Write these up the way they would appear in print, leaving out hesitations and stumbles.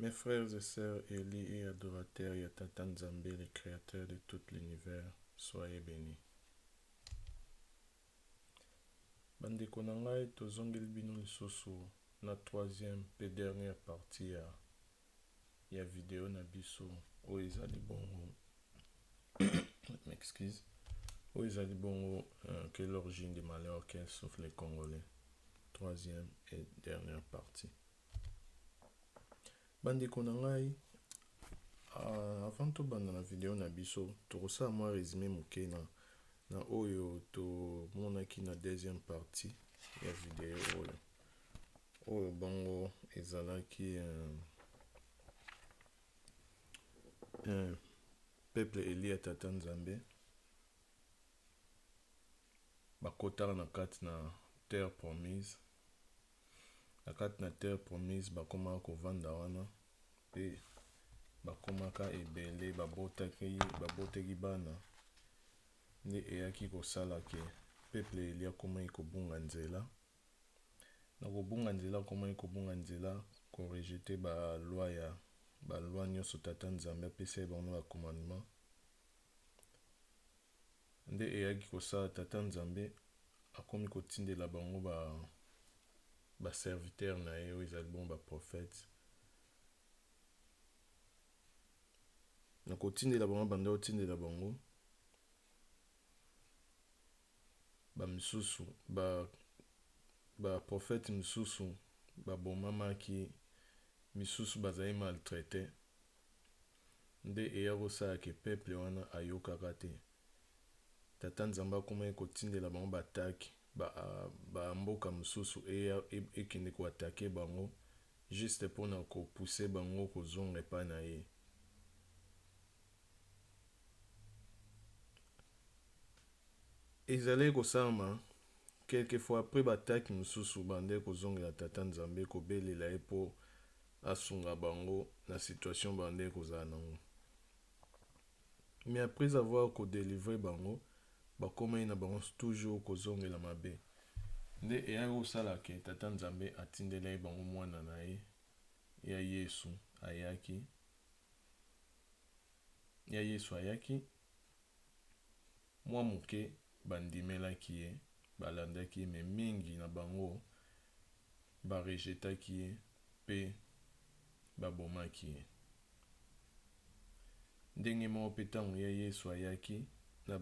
Mes frères et sœurs, Élie et adorateurs, Yatata Nzambé, le créateur de tout l'univers, soyez bénis. Bandeko na ngai tozongeli bino lisusu na troisième et dernière partie ya vidéo na biso oyo ezali bongo m'excuse oyo ezali bongo quelle origine des malheurs qu'elle souffle les Congolais, troisième et dernière partie. Bandeko na ngai avant tobanda na vidéo na biso tokosala mwa résumé moke na oyo tomonaki na deuxième partie ya vidéo oyo bongo ezalaki peuple Eli ya Tata Nzambe bakotaka na kati na terre promise, na kati na terre promise bakomaka kovanda wana pe bakomaka ebele, babotaki bana nde eyaki kosala ke peuple Eli akomaki kobunga nzela, na kobunga nzela akomaki kobunga nzela korejete balwa nyonso Tata Nzambe apesa bango ba commandement, nde eyaki kosala Tata Nzambe akomi kotindela bango ba serviteur na ye oyo ezali bongo ba prophète, na kotindela bango banda kotindela bango bamisusu ba prophète misusu babomamaki, misusu bazali maltraité, nde eya kosala ke peuple wana ayokaka te. Tata Nzambe akomaki kotindela bango bataki ba mboka mosusu ekende koatake bango juste mpona kopousse bango kozonga epai na ye. Ezali kosalama quelquefois après bataki mosusu bande kozongela Tata Nzambe kobelela ye mpo asunga bango na situation bande kozala nango. Mais après avoir kodélivrer bango bakomaki na bango toujours kozongela mabe, nde eyaki kosala ke Tata Nzambe atindela ye bango mwana na ye ya Yesu ayaki mwa moke bandimelaki ye, balandaki ye, me mingi na bango barejetaki ye pe babomaki ye. Ndenge moko mpe ntango ya Yesu ayaki na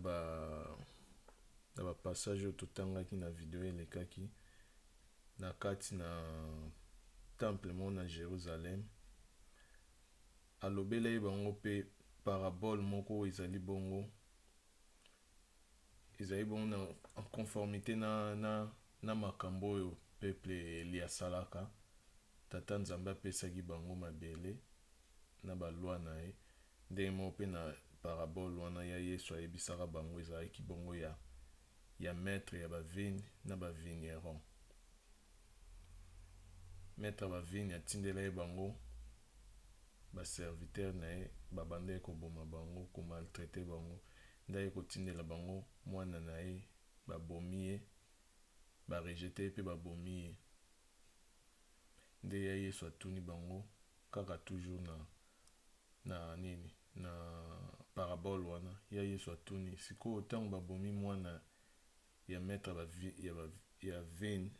bapassage oyo totangaki na video elekaki na kati na temple moko na Jérusalem, alobela ye bango mpe parabole moko ezali bongo en conformité na makambo oyo peuple Eli asalaka. Tata Nzambe apesaki bango mabele na balwa na ye, ndenge moko mpe na parabole wana ya Yesu ayebisaka bango ezalaki bongo ya maître ya bavine na bavigneron. Maître ya bavine atindela ye bango baserviteur na ye babandaki koboma bango, komaltraite bango, nde aye kotindela bango mwana na ye babomi ye, barejete ye mpe babomi ye. Nde ya Yesu atuni bango kaka toujours na parabole wana ya Yesu atuni sikoyo ntango babomi mwana ya maître ya vigne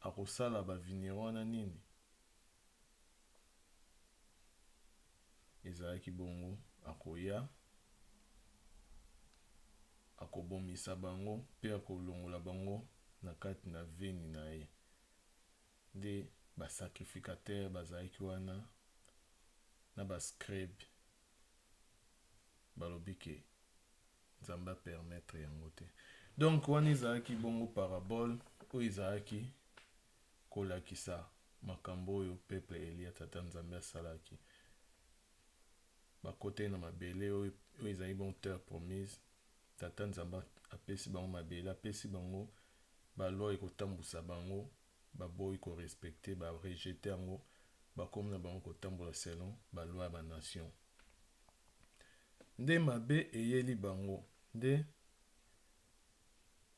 akosala bavigneron wana nini. Ezalaki bongo akoya akobomisa bango mpe akolongola bango na kati na vigne na ye, nde basacrificateur bazalaki wana na bascribe balobi ke Nzambe apermettre yango te. Donc wana ezalaki bongo parabole oyo ezalaki kolakisa makambo oyo peuple Eli ya Tata Nzambe asalaki. Bakotaki na mabele oyo ezali bongo terre promise, Tata Nzambe apesi bango mabele, apesi bango balwa ekotambusa bango, baboyi korespecte, barejete yango, bakomi na bango kotambola selon balwa ya banation. Nde mabe eyeli bango, nde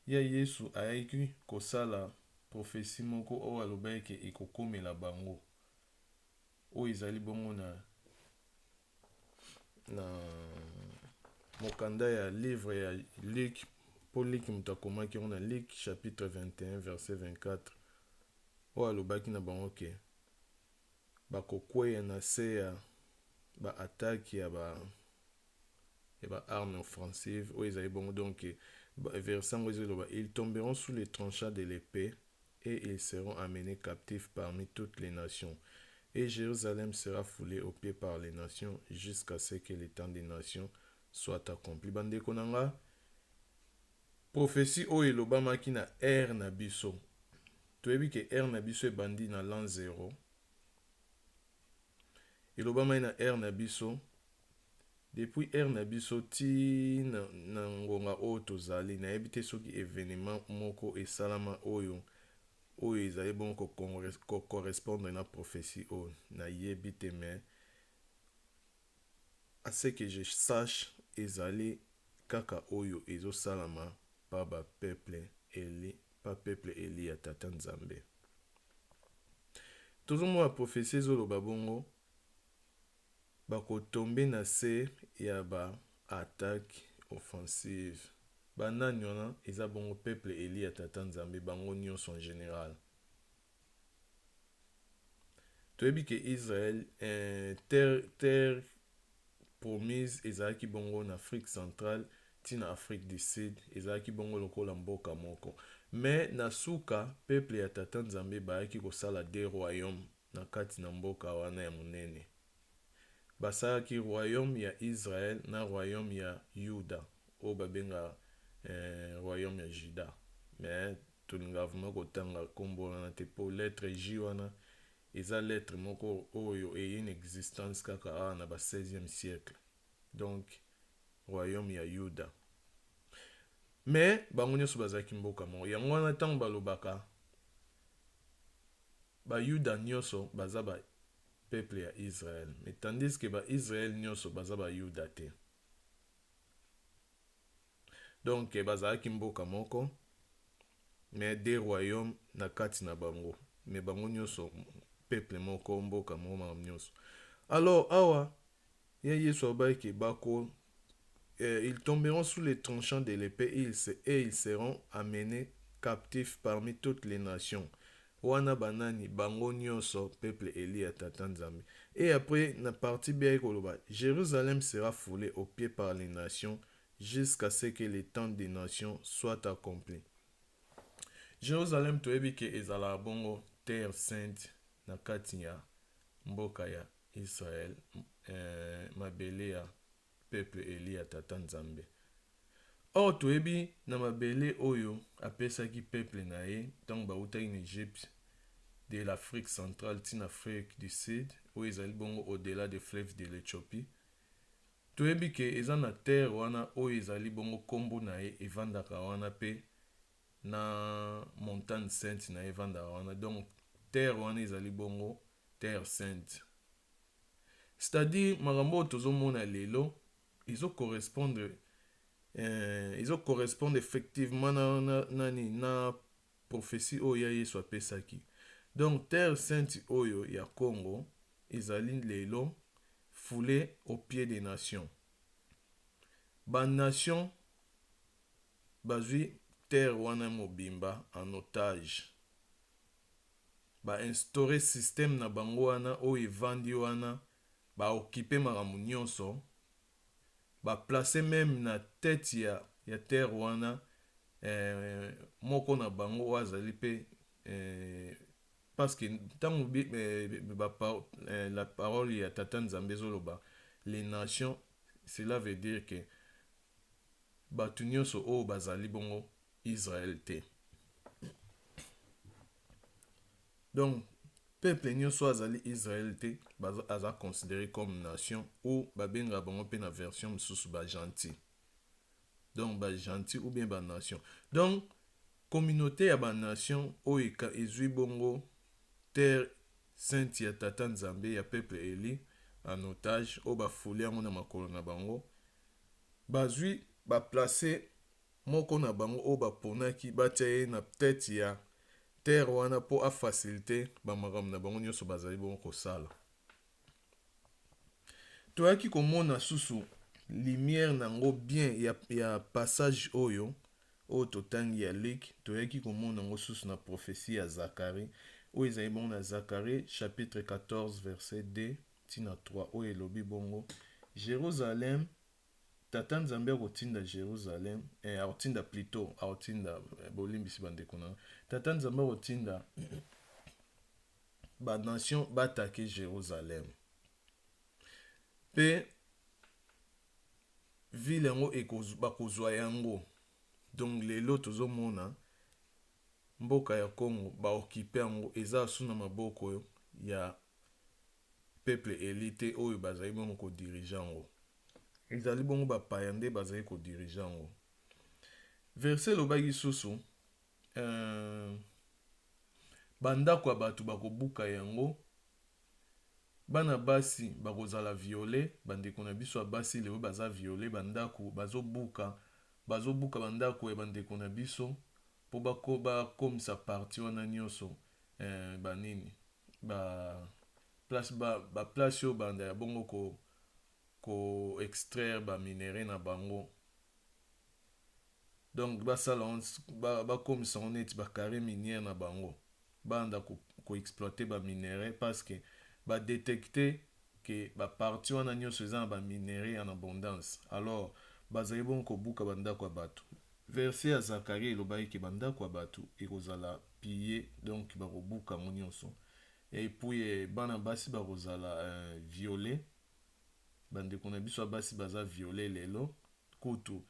ya Yesu ayaki kosala prophétie moko oyo alobaki ke ekokomela bango oyo ezali bongo na mokanda ya livre ya Luc, mpo Luc moto akomaki yango na Luc chapitre 21 verset 24 oyo alobaki na bango ke bakokweya na se ya baattake ya arme offensive oyo ezali bongo. Donc verset yango ezoloba ils tomberont sous les tranchants de l'épée et ils seront amenés captifs parmi toutes les nations. Et Jérusalem sera foulée aux pieds par les nations jusqu'à ce que le temps des nations soit accompli. Bandeko nanga, prophétie oyo elobamaki na ère na biso. Toyebi ke ère na biso ebandi na l'an 0. Elobamaki na ère na biso. Depuis ère na biso ti na ngonga oyo tozali, nayebi te soki événement moko esalama oyo ezali bongo correspondre na prophétie oyo nayebi te, mais à ce que je sache ezali kaka oyo ezosalama pa peuple Eli ya tata Nzambe. Tozomona prophétie ezoloba bongo bakotombe na se ya attaque offensive. Banani wana eza bongo peuple Eli ya tata Nzambe bango nyonso en général. Toyebi ke Israël terre promise ezalaki bongo na Afrique centrale tina Afrique du Sud ezalaki bongo lokola mboka moko. Mais na suka peuple ya tata Nzambe bayaki kosala des royaumes na kati na mboka wana ya monene. Basalaki royaume ya Israël na royaume ya Yuda oyo babenga royaume ya Juda. Mais tolinga vraiment kotanga kombo wana te po lettre J wana eza lettre moko oyo eye une existence kaka awa na 16e siècle. Donc royaume ya Yuda. Mais bango nyonso bazalaki mboka moko. Yango wana ntango balobaka Yuda nyonso baza peuple ya Israël. Mais tandis que Israël nyonso baza Yuda te. Donc bazalaki mboka moko, mais des royaumes na kati na bango. Mais bango nyonso peuple moko mboka moko nyonso. Alors awa ya Yesu abayaki bako ils tomberont sous les tranchants de l'épée et ils seront amenés captifs parmi toutes les nations. Wana banani bango nyonso peuple Eli ya tata Nzambe. Et après na partie bien koloba Jérusalem sera foulée aux pieds par les nations jusqu'à ce que le temps des nations soit accompli. Jérusalem toyebi ke ezala bongo terre sainte na kati ya mboka ya Israël, mabele ya peuple Eli ya tata Nzambe. Or toyebi na mabele oyo apesaki peuple na ye ntango bautaki na Egypte de l'Afrique centrale tina Afrique du Sud oyo ezali bongo au-delà des fleuves de l'Éthiopie. Toyebi ke eza na terre wana oyo ezali bongo kombo na ye evandaka wana pe na montagne sainte na evandaka wana. Donc terre wana ezali bongo terre sainte. C'est-à-dire makambo tozomona lelo ils correspondre effectivement na prophétie oyo ya Yesu apesaki. Donc terre sainte oyo ya Congo ezali lelo foulée aux pieds des nations. Ba nation bazui terre wana mobimba en otage. Ba instaurer système na bango wana oyo evandi wana ba occuper makambo nyonso. Ba placer même na tête ya terre wana moko na bango wazali pe parce que tant la parole ya tata Nzambe zoloba les nations, cela veut dire que batu nyonso oyo bazali bongo Israël te. Donc peuple nyonso azali Israël te aza considéré comme nation ou babenga bango pe na version mosusu ba gentil. Donc ba gentil ou bien ba nation. Donc communauté ya ba nation oyo ezui bongo terre sainte ya tata Nzambe ya peuple Eli en otage o ba foulé yango na makolo na bango. Bazui ba placer moko na bango o ba ponaki batia ye na tête ya terre wana po a facilité ba makambo na bango nyonso bazali bongo kosala. toyaki komona susu lumière nango bien ya passage oyo totangi ya Luc, toyaki komona nango susu na prophétie ya Zacharie oyo ezali bongo na Zacharie chapitre 14 verset 2 tina 3 oyo elobi bongo Jérusalem tata nzambe akotinda Jérusalem akotinda plutôt akotinda bolimbisi bandeko na tata nzambe akotinda banation batake Jérusalem pe ville yango bakozwa yango. Donc lelo tozomona mboka ya Congo baokipe yango eza su na maboko ya peuple élite oyo bazali bongo kodirige yango. Ezali bongo bapaya nde bazali kodirige yango. Verset lobaki susu bandako ya bato bakobuka yango, bana basi bakozala viole, bandeko na biso ya basi lelo baza viole, bandako bazobuka bandako ya bandeko na biso po bakomisa parti wana nyonso banini place oyo banda ya bongo ko extraire baminere na bango. Donc basala bakomisa ngo neti bakare minière na bango banda ko exploiter baminere parce que badétecte ke baparti wana nyonso eza na baminere en abondance. Alors bazali bongo kobuka bandako ya bato. Verset ya Zacharie elobaki ke bandako ya bato ekozala pillé, donc bakobuka ngo nyonso. Et puis bana basi bakozala violé, bandeko na biso ya basi baza violé lelo kutu.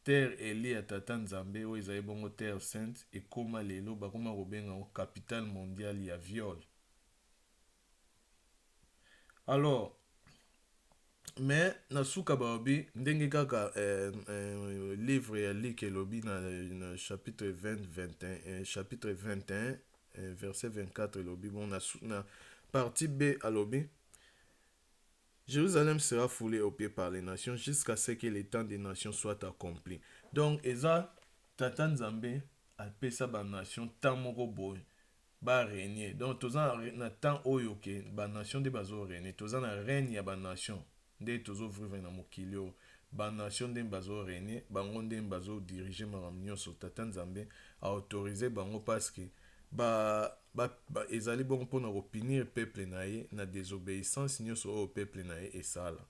Terre eli ya tata nzambe oyo ezali bongo terre sainte ekoma lelo bakoma kobenga ngo capitale mondiale ya viol. Alors mais nasuka baobi ndenge kaka livre ya Luc elobi na chapitre 21 chapitre 21 verset 24 elobi bon na partie B alobi Jérusalem sera foulée aux pieds par les nations jusqu'à ce que le temps des nations soit accompli. Donc eza tata nzambe apesa ba nation tant moko boy ba régner. Donc toza na temps oyo ke ba nation de bazo régner, toza na règne ya ba nation nde tozo vivre na mokili oyo ba nation nde bazo régner, bango nde bazo diriger makambo nyonso. Tata nzambe a autorisé bango parce que ezali bongo mpona kopinir peuple na ye na désobéissance nyonso oyo peuple na ye esala.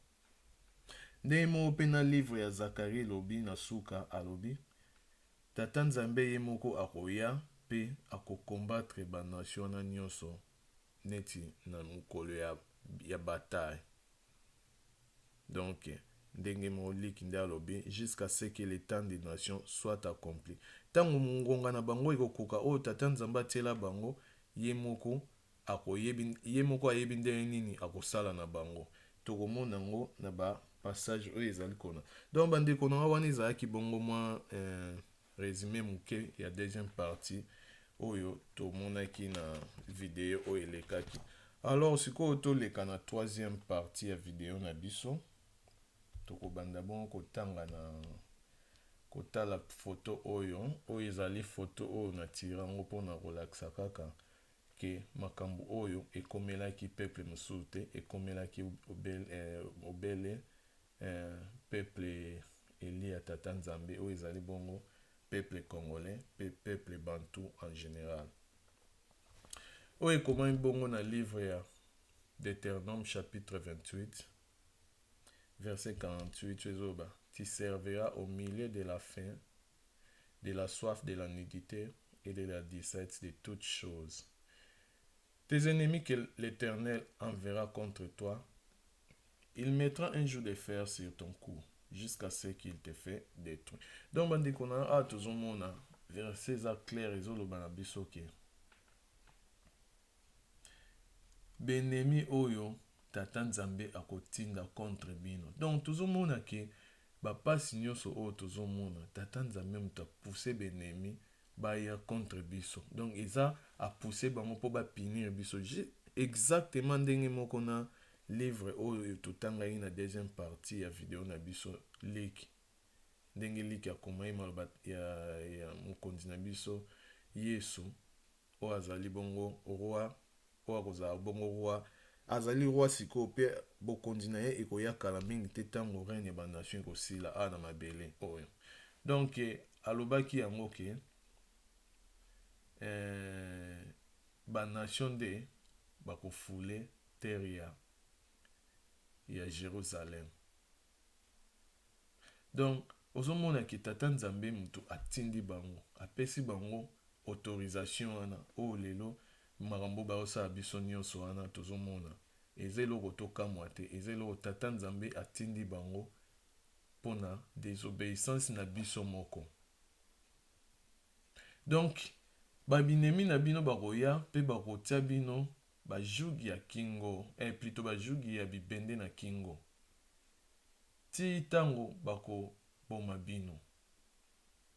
Ndenge moko mpe na livre ya Zacharie elobi na suka alobi tata nzambe ye moko akoya mpe akokombattre banation wana nyonso neti na mokolo ya bataille. Donc ndenge moko Luc nde alobi jusqu'à ce que le temps des nations soit accompli. Ntango mongonga na bango ekokoka oyo tata nzambe atiela bango ye moko ayebi ndenge nini akosala na bango. Tokomona yango na bapassage oyo ezali kona. Donc bandeko na wana ezalaki bongo mwa résumé moke ya deuxième partie oyo tomonaki na video oyo elekaki. Alors sikoyo toleka na troisième partie ya video na biso. Tokobanda bongo kotanga na kotala photo oyo ezali photo oyo na tirango mpona kolakisa kaka ke makambo oyo ekomelaki peuple mosusu te, ekomelaki obele peuple eli ya tata nzambe oyo ezali bongo peuple congolais pe peuple bantou en général. Oyo ekomami bongo na livre ya Deutéronome chapitre 28 verset 48 ezoba tu serviras au milieu de la faim, de la soif, de la nudité et de la disette de toutes choses. Tes ennemis que l'Éternel enverra contre toi, il mettra un joug de fer sur ton cou jusqu'à ce qu'il te fait détruire. Donc bandeko na tozomona verset za clair ezoloba na biso ke benemi oyo tata nzambe akotinda contre bino. Donc tozomona ke bapasi nyonso oyo tozomona tata nzambe moto apousse benemi baya contre biso. Donc eza apousse bango po bapinir biso exactement ndenge moko na livre oyo totangaki na deuxième partie ya video na biso Luc. Ndenge Luc akomai maloba ya mokonzi na biso Yesu oyo azali bongo roi oyo akozala bongo roi azali roi sikoyo mpe bokonzi na ye ekoya kala mingi te ntango règne ya banation ekosila a na mabele oyo. Donc alobaki yango ke banation nde bakofule terre ya Jérusalem. Donc ozomona ke tata nzambe mutu atindi bango apesi bango autorisation wana oyo lelo makambo baosala biso nyonso wana tozomona eza eloko tokamwa te, eza eloko tata nzambe atindi bango mpona désobéissance na biso moko. Donc babinemi na bino bakoya mpe bakotia bino bajugi ya kingo plutôt bajugi ya bibende na kingo ti ntango bakoboma bino,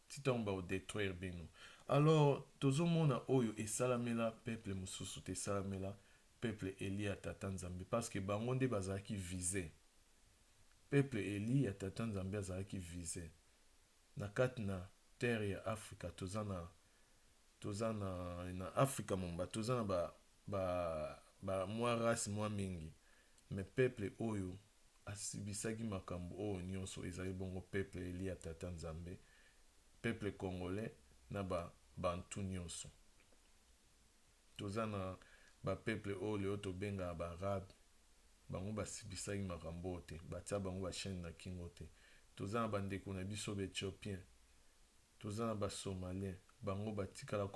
ti ntango bakodétruire bino. Alors tozomona oyo esalamela peuple mosusu te, esalamela peuple Eli ya tata nzambe parce que bango nde bazalaki visé. Peuple Eli ya tata nzambe azalaki visé na kati na terre ya Afrika. Toza na Afrika momba toza na ba mwa race mwa mingi, mais peuple oyo asibisaki makambo oyo nyonso ezali bongo peuple Eli ya tata nzambe, peuple congolais na bantu nyonso. Toza na bapeuple oyo leo tobengaka baarabe, bango basibisaki makambo oyo te, batia bango bachaine na kingo te. Toza na bandeko na biso baethiopien, toza na basomalien, bango batikala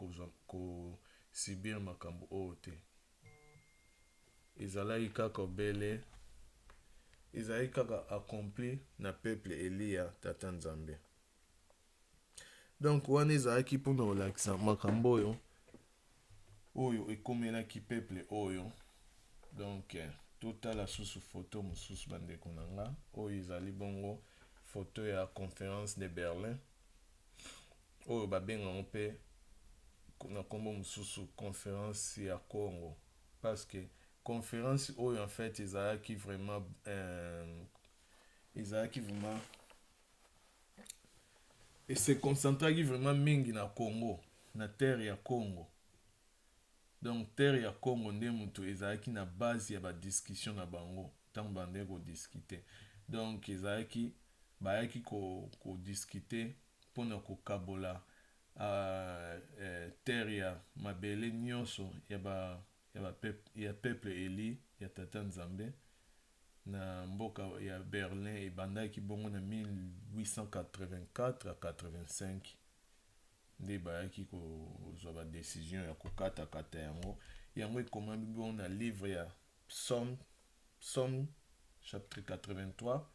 kosibir makambo oyo te. Ezalaki kaka obele, ezalaki kaka accompli na peuple Eli ya tata nzambe. Donc wana ezalaki mpona kolakisa makambo oyo ekomelaki peuple oyo. Donc totala susu photo mosusu bandeko na nga oyo ezali bongo photo ya conférence de Berlin oyo babengango mpe na kombo mosusu conférence ya Congo, parce que conférence oyo en fait ezalaki vraiment et se concentraki vraiment mingi na Congo, na terre ya Congo. Donc terre ya Congo nde mutu ezalaki na base ya badiscussion na bango ntango bande kodiscute. Donc ezalaki bayaki kodiscute mpona kokabola terre ya mabele nyonso ya peuple Eli ya tata nzambe na mboka ya Berlin. Ebandaki bongo na 1884 à 85 nde bayaki kozwa badécision ya kokatakata yango ekomami bongo na livre ya Somme chapitre 83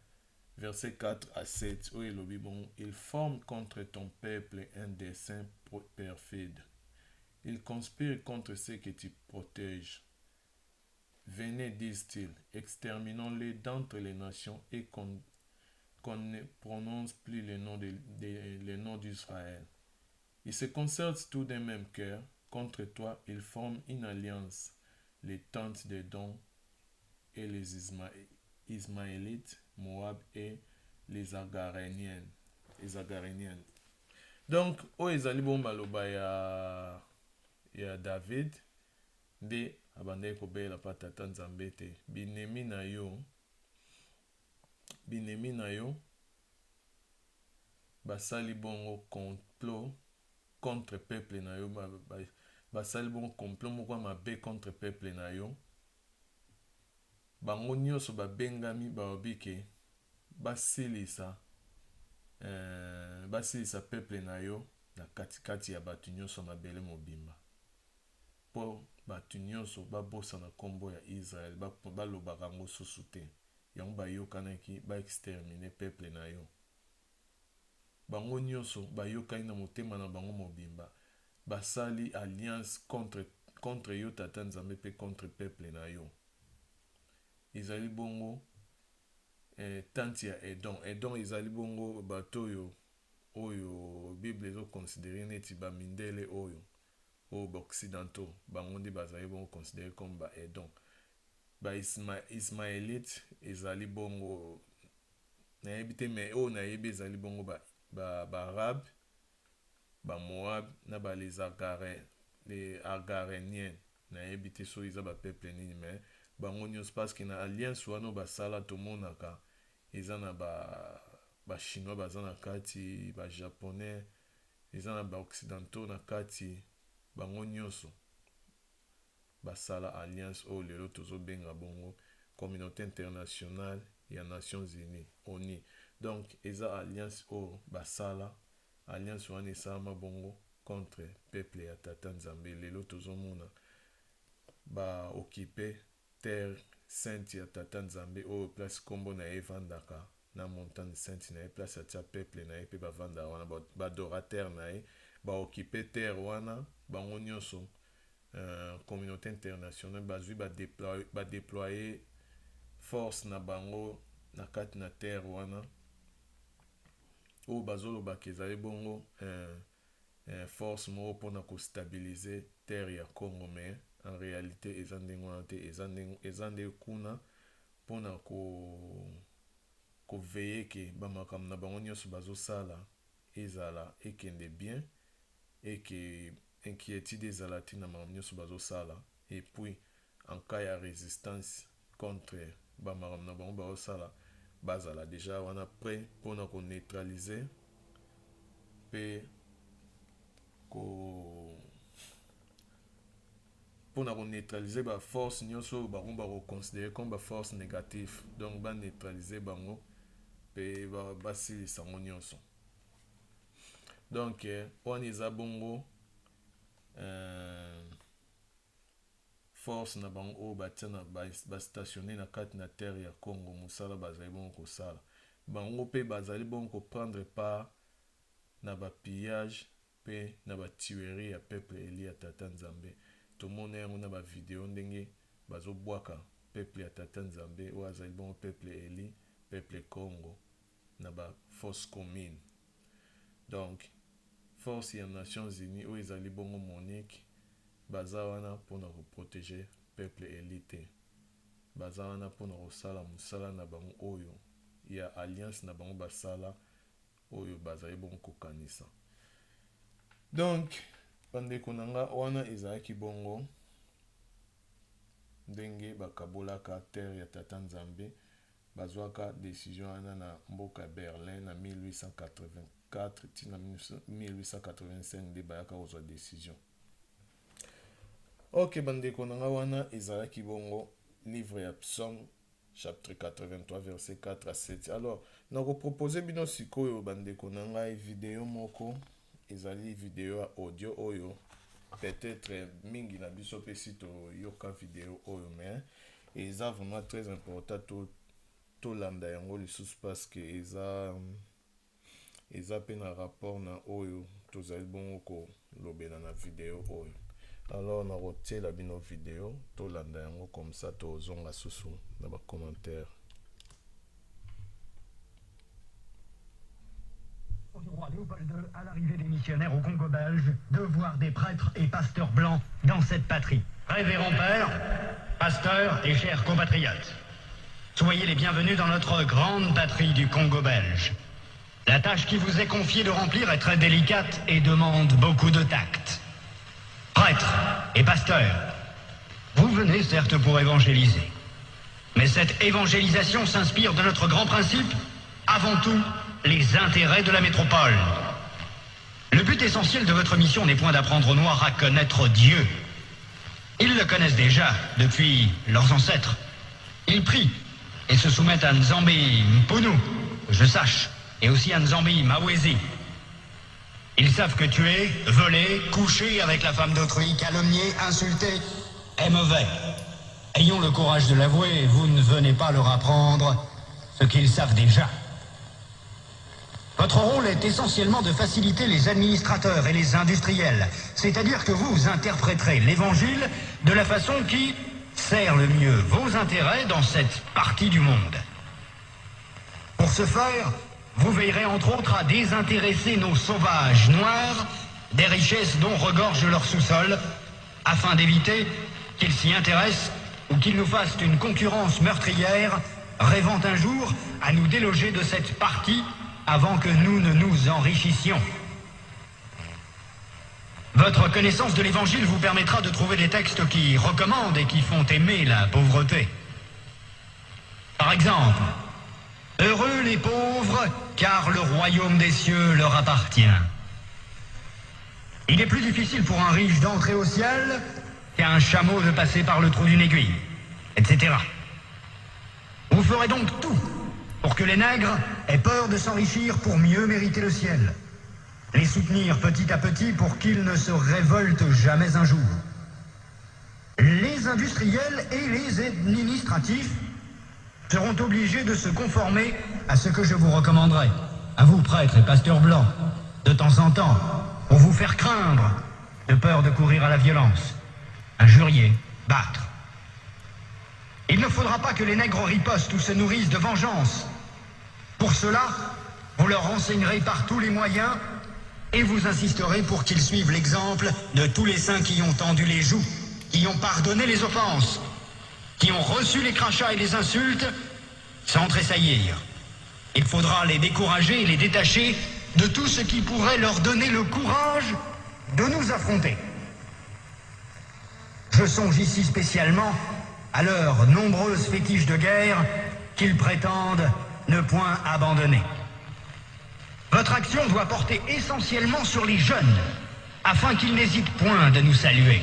verset 4 à 7 oyo elobi bongo: il forme contre ton peuple un dessein perfide, il conspire contre ceux que tu protèges. Venez, disent-ils, exterminons-les d'entre les nations et qu'on ne prononce plus le nom d'Israël. Ils se concertent tout d'un même cœur contre toi, ils forment une alliance, les tentes d'Édom et les Ismaélites, Moab et les Agaréniennes. Donc, oyo ezali bongo maloba ya David nde abandaki kobela pa tata nzambe te. Binemi na yo basali bongo complot contre peuple na yo, basali bongo complot moko mabe contre peuple na yo. Bango nyonso babengami baobi ke basilisa peuple na yo na katikati ya bato nyonso mabele mobimba, mpo bato nyonso babosana nkombo ya Israel, balobaka yango susu te. Yango bayokanaki baextermine peuple na yo. Bango nyonso bayokani na motema na bango mobimba, basali alliance contre yo tata nzambe mpe contre peuple na yo. Ezali bongo tanti ya Edom ezali bongo bato oyo Bible ezoconsidere neti bamindele oyo ba-occidentaux, bango nde bazali bongo considéré comme ba Edom. Ismaélite ezali bongo nayebi te, mais oyo nayebi ezali bongo ba-Arabe, ba-Moab na les Agaréniens. Nayebi te so eza ba peuple nini, mais bango nyonso parce que na alliance wana basala tomonaka eza na chinois baza na kati, japonais, eza na occidentaux na kati, bango nyonso basala alliance oyo lelo tozobenga bongo communauté internationale ya Nations Unies ONU. Donc eza alliance oyo basala, alliance wana esalama bongo contre peuple ya Tata Nzambe. Lelo tozomona occuper terre sainte ya Tata Nzambe oyo place kombo na evandaka na montagne sainte na place atia peuple na pe bavanda wana badorateur na occuper terre wana bango nyonso. Communauté internationale bazwi déployer force na bango na kati na terre wana oyo bazolobaka ezali bongo force moko mpona kostabilize terre ya Congo, mais en réalité eza ndenge wana te, eza nde kuna mpona koveye ke bamakambo na bango nyonso bazosala ezala ekende bien eke inquiétude ezala te na makambo nyonso bazosala, et puis en cas ya résistance contre bamakambo na bango bazosala bazala déjà wana prêt mpona koneutralize mpe mpona koneutralize baforce nyonso oyo bango bakoconsidere comme baforce négative, donc baneutralize bango mpe basilisa yango nyonso. Donc wana eza bongo force na bango oyo batia na bastationne na kati na terre ya Congo, mosala bazali bongo kosala bango mpe bazali bongo koprendre part na bapillage mpe na batuerie ya peuple eli ya Tata Nzambe. Tomona yango na bavideo ndenge bazobwaka peuple ya Tata Nzambe oyo azali bongo peuple eli, peuple Congo na bafosse commune. Donc force ya Nations Unies oyo ezali bongo MONUC baza wana mpona koprotege peuple elite, baza wana mpona kosala mosala na bango oyo ya alliance na bango basala oyo bazali bongo kokanisa. Donc bandeko na nga wana ezalaki bongo ndenge bakabolaka terre ya Tata Nzambe, bazwaka décision wana na mboka Berlin na 1884 tina 1885 nde bayaka kozwa décision. Ok bandeko na nga wana ezalaki bongo livre ya Psaume chapitre 83 verset 4 à 7. Alors nakopropose bino sikoyo bandeko na ngai video moko, ezali video ya audio oyo peut-être mingi na biso pe si toyoka video oyo, mais eza vraiment très important tolanda yango lisusu parce que eza pe na rapport na oyo tozali bongo kolobela na video oyo. Alors nakotiela bino video tolanda yango comme ça tozonga susu na bacommentaire. Du roi Léopold II à l'arrivée des missionnaires au Congo belge, de voir des prêtres et pasteurs blancs dans cette patrie. Révérend père, pasteurs et chers compatriotes, soyez les bienvenus dans notre grande patrie du Congo belge. La tâche qui vous est confiée de remplir est très délicate et demande beaucoup de tact. Prêtres et pasteurs, vous venez certes pour évangéliser, mais cette évangélisation s'inspire de notre grand principe, avant tout, les intérêts de la métropole. Le but essentiel de votre mission n'est point d'apprendre aux Noirs à connaître Dieu. Ils le connaissent déjà depuis leurs ancêtres. Ils prient et se soumettent à Nzambi Mpunu, que je sache, et aussi à Nzambi Mawezi. Ils savent que tuer, voler, coucher avec la femme d'autrui, calomnier, insulter est mauvais. Ayons le courage de l'avouer, vous ne venez pas leur apprendre ce qu'ils savent déjà. Votre rôle est essentiellement de faciliter les administrateurs et les industriels, c'est-à-dire que vous interpréterez l'évangile de la façon qui sert le mieux vos intérêts dans cette partie du monde. Pour ce faire, vous veillerez entre autres à désintéresser nos sauvages noirs des richesses dont regorge leur sous-sol, afin d'éviter qu'ils s'y intéressent ou qu'ils nous fassent une concurrence meurtrière, rêvant un jour à nous déloger de cette partie avant que nous ne nous enrichissions. Votre connaissance de l'Évangile vous permettra de trouver des textes qui recommandent et qui font aimer la pauvreté. Par exemple, « Heureux les pauvres, car le royaume des cieux leur appartient. » Il est plus difficile pour un riche d'entrer au ciel qu'à un chameau de passer par le trou d'une aiguille, etc. Vous ferez donc tout pour que les nègres aient peur de s'enrichir pour mieux mériter le ciel. Les soutenir petit à petit pour qu'ils ne se révoltent jamais un jour. Les industriels et les administratifs seront obligés de se conformer à ce que je vous recommanderai, à vous prêtres et pasteurs blancs, de temps en temps, pour vous faire craindre, de peur de courir à la violence, injurier, battre. Il ne faudra pas que les nègres ripostent ou se nourrissent de vengeance. Pour cela, vous leur enseignerez par tous les moyens et vous insisterez pour qu'ils suivent l'exemple de tous les saints qui ont tendu les joues, qui ont pardonné les offenses, qui ont reçu les crachats et les insultes sans tressaillir. Il faudra les décourager et les détacher de tout ce qui pourrait leur donner le courage de nous affronter. Je songe ici spécialement à leurs nombreuses fétiches de guerre qu'ils prétendent ne point abandonner. Votre action doit porter essentiellement sur les jeunes, afin qu'ils n'hésitent point de nous saluer.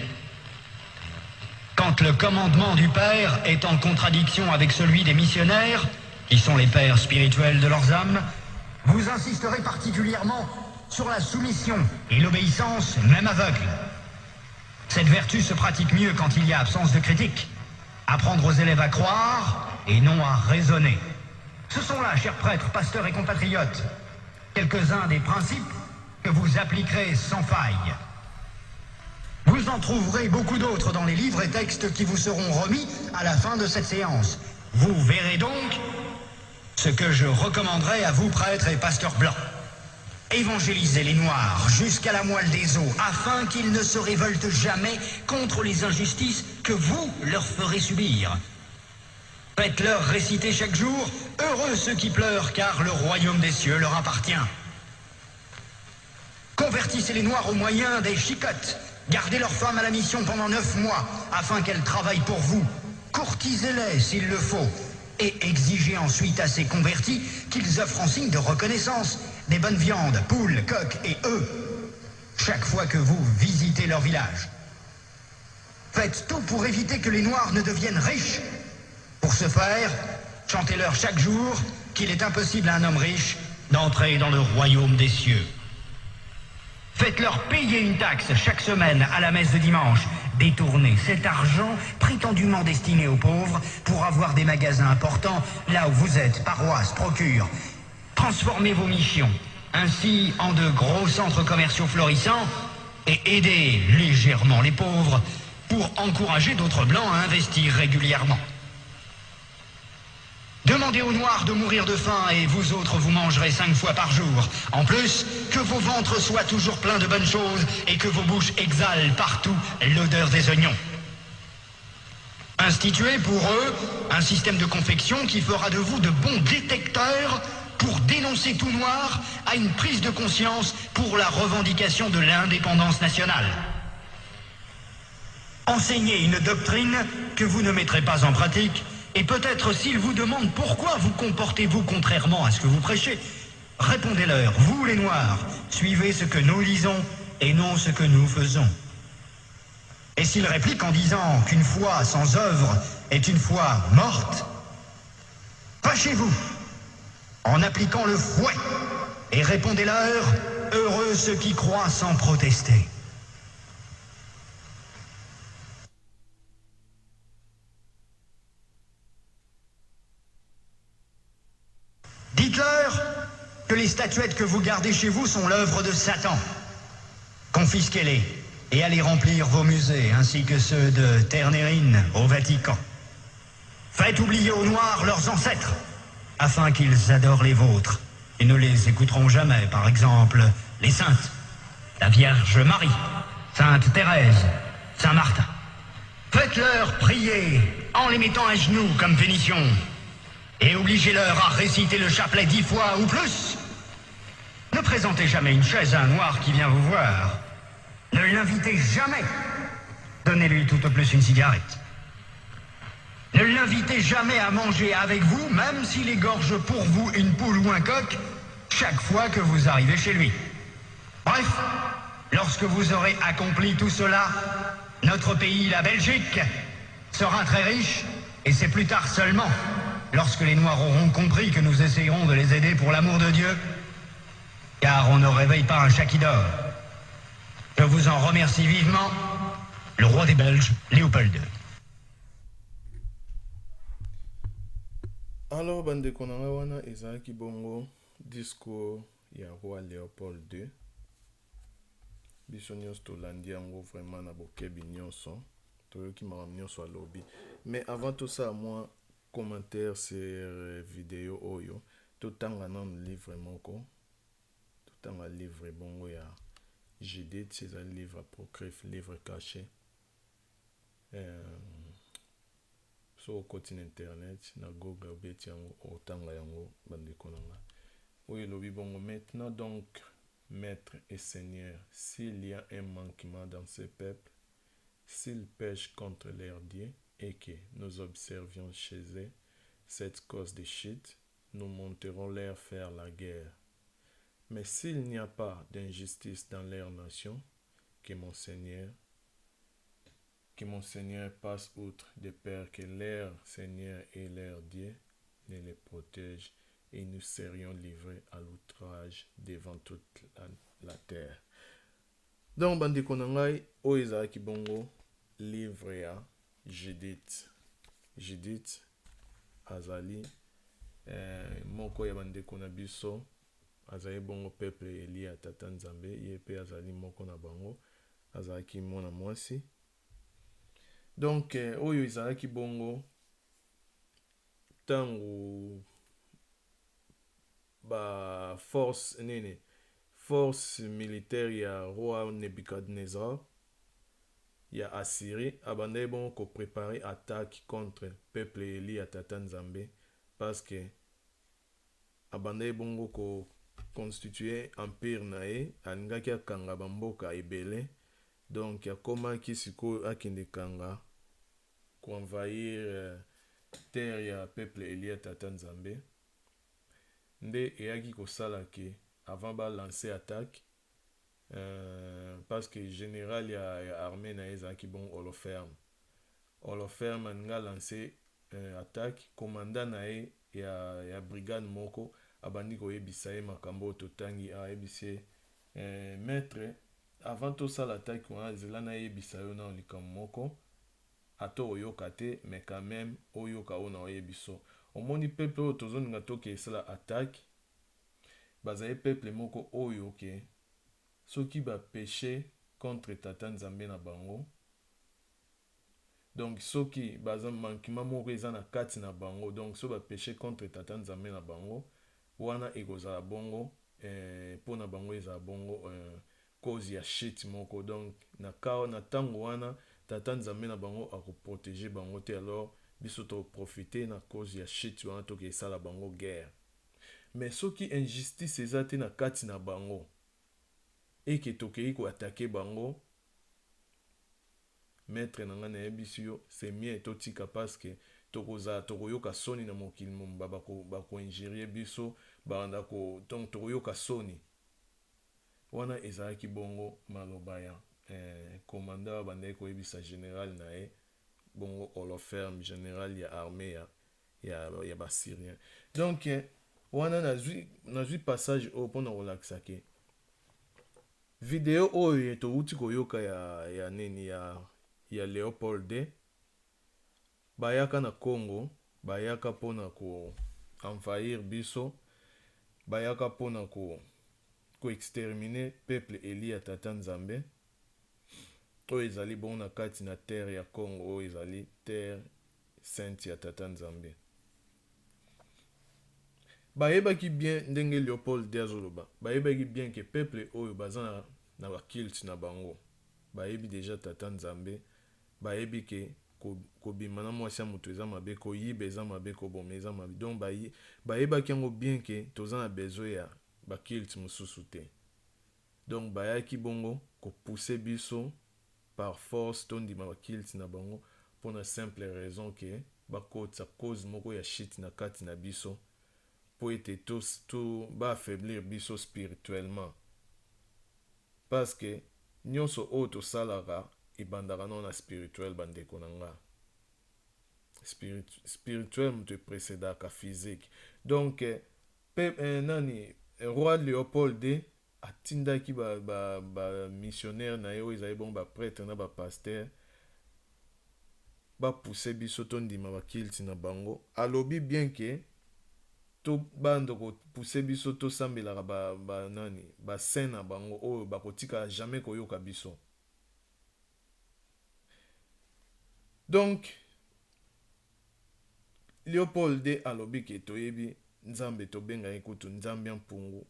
Quand le commandement du Père est en contradiction avec celui des missionnaires, qui sont les pères spirituels de leurs âmes, vous insisterez particulièrement sur la soumission et l'obéissance, même aveugle. Cette vertu se pratique mieux quand il y a absence de critique. Apprendre aux élèves à croire et non à raisonner. Ce sont là, chers prêtres, pasteurs et compatriotes, quelques-uns des principes que vous appliquerez sans faille. Vous en trouverez beaucoup d'autres dans les livres et textes qui vous seront remis à la fin de cette séance. Vous verrez donc ce que je recommanderais à vous, prêtres et pasteurs blancs. Évangélisez les Noirs jusqu'à la moelle des os, afin qu'ils ne se révoltent jamais contre les injustices que vous leur ferez subir. Faites-leur réciter chaque jour « Heureux ceux qui pleurent, car le royaume des cieux leur appartient ». Convertissez les Noirs au moyen des chicottes. Gardez leurs femmes à la mission pendant 9 mois, afin qu'elles travaillent pour vous. Courtisez-les s'il le faut, et exigez ensuite à ces convertis qu'ils offrent en signe de reconnaissance des bonnes viandes, poules, coqs et œufs, chaque fois que vous visitez leur village. Faites tout pour éviter que les Noirs ne deviennent riches. Pour ce faire, chantez-leur chaque jour qu'il est impossible à un homme riche d'entrer dans le royaume des cieux. Faites-leur payer une taxe chaque semaine à la messe de dimanche. Détournez cet argent prétendument destiné aux pauvres pour avoir des magasins importants là où vous êtes, paroisses, procures. Transformez vos missions ainsi en de gros centres commerciaux florissants et aidez légèrement les pauvres pour encourager d'autres blancs à investir régulièrement. Demandez aux Noirs de mourir de faim et vous autres vous mangerez 5 fois par jour. En plus, que vos ventres soient toujours pleins de bonnes choses et que vos bouches exhalent partout l'odeur des oignons. Instituez pour eux un système de confection qui fera de vous de bons détecteurs pour dénoncer tout Noir à une prise de conscience pour la revendication de l'indépendance nationale. Enseignez une doctrine que vous ne mettrez pas en pratique. Et peut-être s'ils vous demandent pourquoi vous comportez-vous contrairement à ce que vous prêchez, répondez-leur, vous les Noirs, suivez ce que nous disons et non ce que nous faisons. Et s'ils répliquent en disant qu'une foi sans œuvre est une foi morte, fâchez-vous en appliquant le fouet et répondez-leur, heureux ceux qui croient sans protester. Dites-leur que les statuettes que vous gardez chez vous sont l'œuvre de Satan. Confisquez-les et allez remplir vos musées, ainsi que ceux de Ternérine au Vatican. Faites oublier aux Noirs leurs ancêtres, afin qu'ils adorent les vôtres et ne les écouteront jamais. Par exemple, les saintes, la Vierge Marie, Sainte Thérèse, Saint Martin. Faites-leur prier en les mettant à genoux comme pénition. Et obligez-leur à réciter le chapelet 10 fois ou plus. Ne présentez jamais une chaise à un Noir qui vient vous voir. Ne l'invitez jamais. Donnez-lui tout au plus une cigarette. Ne l'invitez jamais à manger avec vous, même s'il égorge pour vous une poule ou un coq, chaque fois que vous arrivez chez lui. Bref, lorsque vous aurez accompli tout cela, notre pays, la Belgique, sera très riche, et c'est plus tard seulement, lorsque les Noirs auront compris que nous essayerons de les aider pour l'amour de Dieu, car on ne réveille pas un chat qui dort. Je vous en remercie vivement, le roi des Belges, Léopold II. Alors bandeko na ngai wana ezalaki bongo discours ya roi Léopold II. Biso nyonso tolandi yango vraiment na bokebi nyonso, toyoki makambo nyonso alobi. Mais avant tout ça, moi commentaire sur vidéo oyo totanga nanu livre moko, totanga livre bongo ya Judith, c'est un livre apocryphe, livre caché. So okoti na internet na Google obeti yango otanga yango bandeko na nga. Oyo lobi bongo: maintenant donc, Maître et Seigneur, s'il y a un manquement dans ce peuple, s'ils pêchent contre leur Dieu et que nous observions chez eux cette cause de chute, nous monterons leur faire la guerre. Mais s'il n'y a pas d'injustice dans leur nation, que mon Seigneur passe outre de peur que leur Seigneur et leur Dieu ne les protège, et nous serions livrés à l'outrage devant toute la terre. Donc bandeko na ngai oyo ezalaki bongo livre ya Judith. Judith azali moko ya bandeko na biso, azali bongo peuple eli ya tata Nzambe, ye pe azali moko na bango, azalaki mwana mwasi. Donc oyo ezalaki bongo tango ba force militaire ya roi Nebuchadnezzar ya Assyrie abandai bongo ko préparer attaque contre peuple eli ya tata Nzambe, parce que abandai bongo ko constituer empire na ye, alingaki akanga bamboka ebele. Donc akomaki sikoyo akende kanga ko envahir terre ya peuple eli ya tata Nzambe. Nde eyaki kosala ke avant ba lancer attaque, parce que général ya armée na ezaki bon Holoferme aninga lancer attaque, commandant na ye ya brigade moko abandi koyebisa ye makambo totangi, ayebisi maître, avant tout ça l'attaque wana zela na yebisa yo na likambo moko ato oyoka te, mais quand même oyoka ona oyebiso. Omoni peuple oyo tozoninga toke esala attaque, bazali peuple moko oyo ke soki ba péché contre tata Nzambe na bango, donc soki baza mankima moko eza na kati na bango, donc so ba péché contre tata Nzambe na bango wana ekozala bongo pona bango ezala bongo cause ya shit moko. Donc na tango wana tata Nzambe na bango akoprotéger bango te, alors biso to profiter na cause ya shit wana toke esala bango guerre. Mais soki injustice eza te na kati na bango eke tokei ko attaquer bango, maître na nga na yebisi yo c'est mieux totika, parce que tokoyoka soni na mokili momba bako injurier biso banda ko, donc tokoyoka soni wana. Ezalaki bongo maloba ya commandant bandai koyebisa général na ye bongo Holoferme, général ya armée ya basyrien. Donc wana nazwi passage oyo mpona kolakisa ke video oyo touti koyoka ya nini ya Léopold II bayaka na Congo, bayaka mpona ko envahir biso, bayaka mpona ko exterminer peuple eli ya tata Nzambe oyo ezali bongo na kati na terre ya Congo, oyo ezali terre sainte ya tata Nzambe. Bayebaki bien ndenge Léopold II azoloba, bayebaki bien ke peuple oyo baza na ba culte na bango, bayebi déjà tata Nzambe, bayebi ke kobima na mwasi ya moto eza mabe, koyiba eza mabe, koboma eza mabe. Donc bayebaki yango bien ke toza na besoin ya ba culte mosusu te. donc bayaki bongo kopousse biso par force tondima bakilti na bango pour la simple raison que bakotisa cause moko ya shit na kati na biso po ete to baaffaiblir biso spirituellement parce que nyonso oyo tosalaka ebandaka nano na spirituel bandeko na nga spirituel moto eprécédaka physique donc nani roi Léopold II atindaki missionnaire na ye oyo ezali bongo baprêtre na bapaster bapousse biso tondima bakilti na bango alobi bien ke to bando kopousse biso tosambelaka nani basaint na bango oyo bakotika jamais koyoka biso. Donc Léopold II alobi ke toyebi nzambe tobengaki kutu nzambe ya mpungu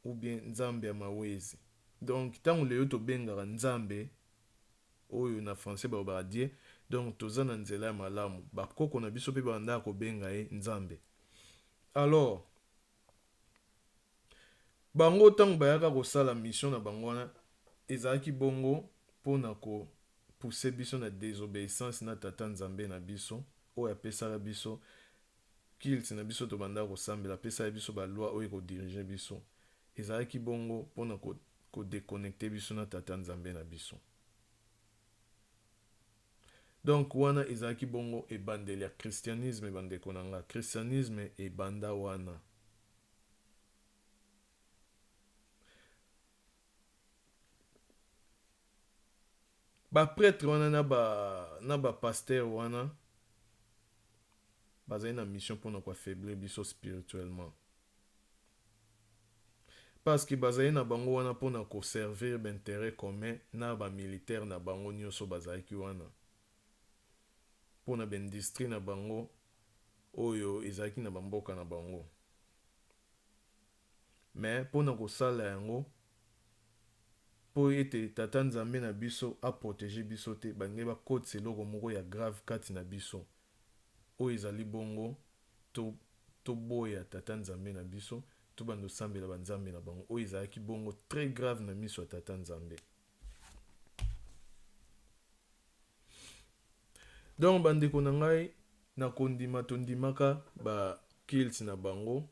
ou bien nzambe ya mawezi. Donc ntango lelo tobengaka nzambe oyo na français balobaka Dieu, donc toza na nzela ya malamu bakoko na biso mpe bandaka kobenga ye nzambe. Alors bango ntango bayaka kosala mission na bango wana ezalaki bongo mpona kopousse biso na désobéissance na tata nzambe na biso oyo apesaka biso kilti na biso tobandaka kosambela apesaka biso baloi oyo ekodirige biso ezalaki bongo mpona kodéconnecte biso na tata nzambe na biso. Donc wana ezalaki bongo ebandeli ya christianisme bandeko na nga christianisme ebanda wana. Baprêtre wana na bapaster wana bazali na mission mpona koaffaiblir biso spirituellement parce que bazali na bango wana mpona koservir baintérêt commun na bamilitaire na bango nyonso bazalaki wana mpona baindustrie na bango oyo ezalaki na bamboka na bango mais mpona kosala yango po ete tata nzambe na biso aprotege biso te bange bakotisa eloko moko ya grave kati na biso oyo ezali bongo toboya tata nzambe na biso tobanda osambela banzambe na bango oyo ezalaki bongo très grave na miso ya tata nzambe. Donc bandeko na ngai na kondima tondimaka bakilti na bango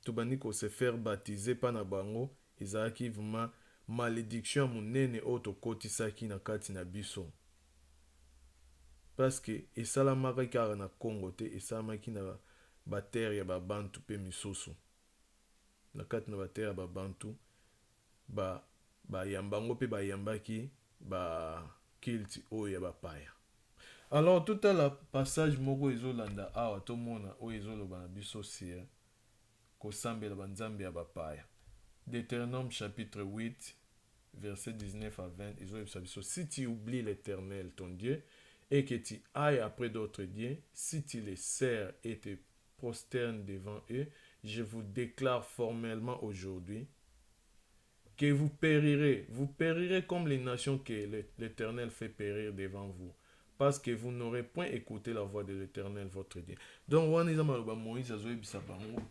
tobandi kose faire baptiser pa na bango ezalaki vraiment malédiction ya monene oyo tokotisaki na kati na biso parce que esalamaki kaka na Congo te esalamaki na baterre ya babantu pe misusu na kati na baterre ya babantu bayambango pe bayambaki bakilti oyo ya bapaya. Alors tout à la passage moko ezolanda awa tomona oyo ezoloba na biso sire kosambela banzambe ya bapaya. Deutéronome chapitre 8 verset 19 à 20 ezolobisa biso si tu oublies l'Éternel ton Dieu et que tu ailles après d'autres dieux, si tu les sers et te prosternes devant eux, je vous déclare formellement aujourd'hui que vous périrez comme les nations que l'Éternel fait périr devant vous, parce que vous n'aurez point écouté la voix de l'Éternel votre Dieu. Donc, wana eza maloba Moïse azoyebisa bango.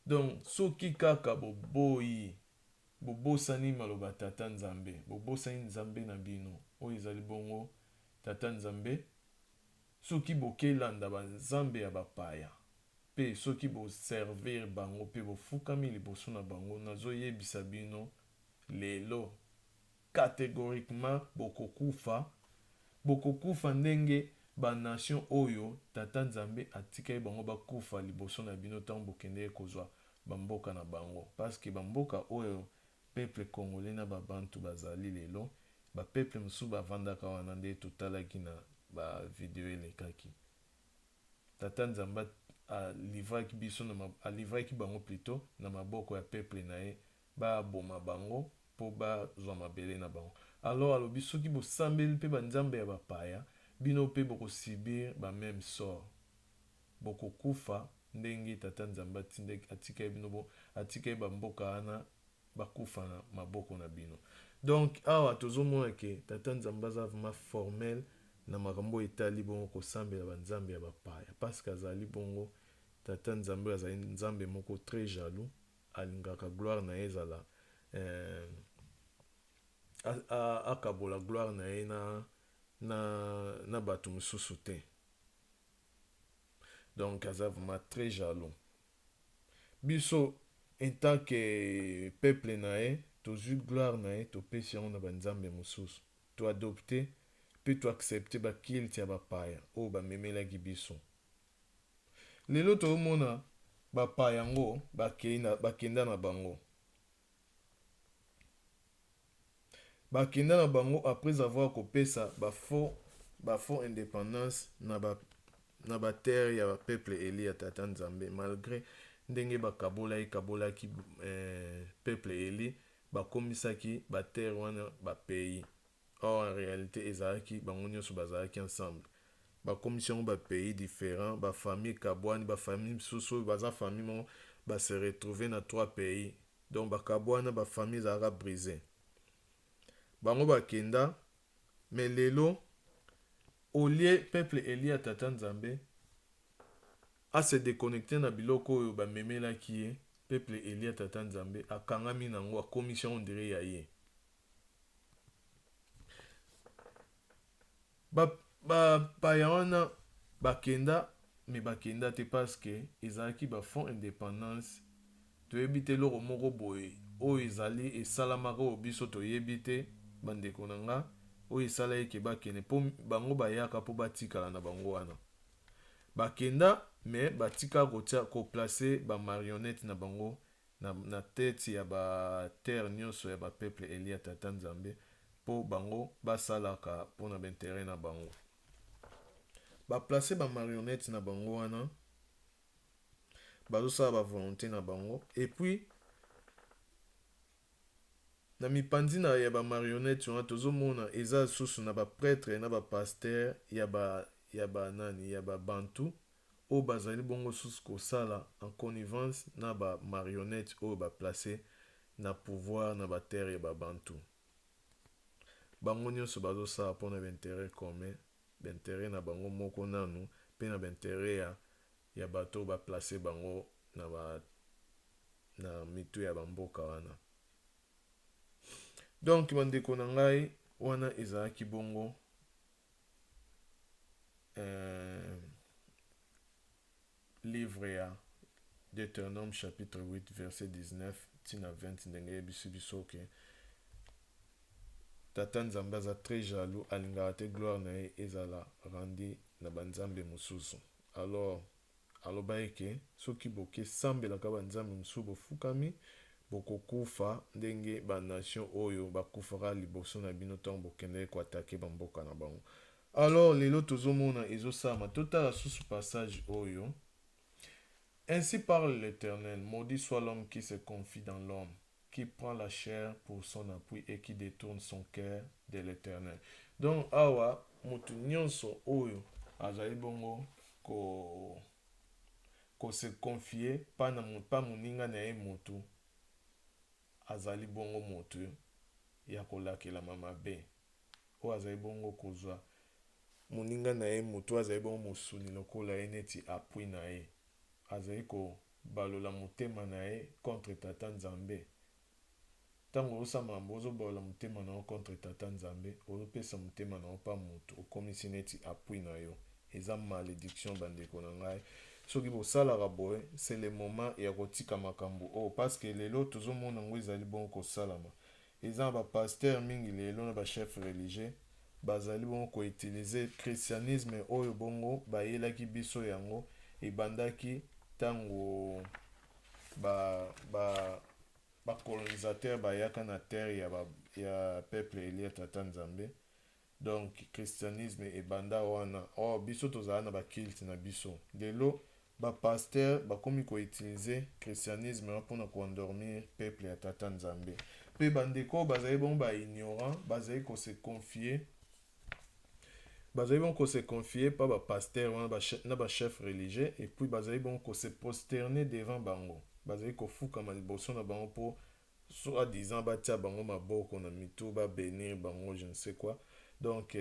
Donc, soki kaka bobosani maloba tata nzambe, bobosani nzambe na bino, oyo ezali bongo tata nzambe, soki bokelanda banzambe ya bapaya, pe soki boservir bango pe bofukami liboso na bango, nazoyebisa bino lelo catégoriquement bokokufa ndenge banation oyo tata nzambe atikaki bango bakufa liboso na bino ntango bokendeki kozwa bamboka na bango parce que bamboka oyo peuple congolais na babantu bazali lelo bapeuple mosusu bavandaka wana nde totalaki na bavideo elekaki tata nzambe alivraki bango plutôt na maboko ya peuple na ye baboma bango mpo bazwa mabele na bango. Alors alobi soki bosambeli mpe banzambe ya bapaya bino mpe bokosibir bameme sort bokokufa ndenge tata nzambe atikaki bino atikaki bamboka wana bakufa na maboko na bino. Donc awa tozomona ke tata nzambe aza vraiment formel na makambo etali bongo kosambela banzambe ya bapaya parce que azali bongo tata nzambe azali nzambe moko très jaloux alingaka gloire na ye ezala akabola gloire na ye na bato mosusu te. Donc aza vraiment très jaloux. Biso en tant que peuple na ye tozwi gloire na ye topesi yango na banzambe mosusu, toadopte mpe toaccepte bakilte ya bapaya oyo bamemelaki biso. Lelo tozomona bapaya yango bakenda na bango, après avoir kopesa bafaux indépendance na baterre ya bapeuple eli ya tata nzambe, malgré ndenge bakabolaki peuple eli bakomisaki baterre wana bapays. Or en réalité ezalaki bango nyonso bazalaki ensemble, bakomisi yango bapays différents, bafamille kabwani, bafamille mosusu oyo baza famille moko base retrouve na 3 pays. Donc bakabwana bafamille ezalaka brise, bango bakenda. Mais lelo olie peuple eli ya tata nzambe ase déconnecté na biloko oyo bamemelaki ye, peuple eli ya tata nzambe akangami nango, akomisi yango ndire ya ye. Bapaya wana bakenda, me bakenda te parce que ezalaki bafond indépendance. Toyebi te eloko moko boye oyo ezali esalamaka oyo biso toyebi te bandeko na nga, oyo esala eke bakende mpo bango bayaka mpo batikala na bango wana. Bakenda me batika koplace bamarionnette na bango na tete ya baterre nyonso ya bapeuple eli ya tata nzambe mpo bango basalaka mpona baintere na bango. Baplace bamarionnette na bango wana, bazosala bavolonté na bango. Et puis na mipanzi na ya bamarionnette wana tozomona eza susu na bapretre na bapaster ya babantu oyo bazali bongo susu kosala en connivence na bamarionnette oyo baplace na pouvoir na baterre ya babantu. Bango nyonso bazosala mpona baintere commun, baintere na bango moko nanu, mpe na baintere ya bato oyo baplace bango na mitu ya bamboka wana. Donc bandeko na ngai wana ezalaki bongo livre ya Deutéronome chapitre 8 verset 19 tina 20 ndenge yebisi biso ke tata nzambe aza très jaloux, alingaka te gloire na ye ezala randi na banzambe mosusu. Alors aloba eke soki bokesambelaka banzambe mosusu bofukami, bokokufa ndenge banation oyo bakufaka liboso na bino ntango bokendeki koatake bamboka na bango. Alors lelo tozomona ezosama, totala susu passage oyo. Ainsi parle l'Éternel, maudit soit l'homme qui se confie dans l'homme, qui prend la chair pour son appui et qui détourne son cœur de l'Éternel. Donc awa mutu nyonso oyo azali bongo ko se confier pa moninga na ye mutu, azali bongo mutu ya kolakelama mabe, oyo azali bongo kozwa moninga na ye mutu, azali bongo mosuni lokola ye neti appui na ye, azali kobalola motema na ye contre tata nzambe. Ntango osama mbo ozobalola motema na yo contre tata nzambe, ozopesa motema na yo pa mutu, okomisi neti appui na yo. Eza malédiction bandeko na ngai. Soki bosalaka boye, c'est le moment ya kotika makambo oyo, parce que lelo tozomona ngo ezali bongo kosalama. Eza ba pasteur mingi lelo na ba chef religieux bazali bongo koutiliser christianisme oyo bongo bayelaki biso yango ebandaki tango colonisateur bayaka na terre ya peuple eli ya tata nzambe. Donc christianisme ebanda wana, or biso tozala na bakilte na biso. Lelo bapasteur bakomi koutiliser christianisme mpona koendormir peuple ya tata nzambe. Pe bandeko bazali bongo baignorant, bazali kose confier pa bapasteur wana na bachef religieux, et puis bazali bongo kose prosterner devant bango, bazali kofukama liboso na bango mpo soi-disant batia bango maboko na mitu babenir bango je ne sais quoi. Donc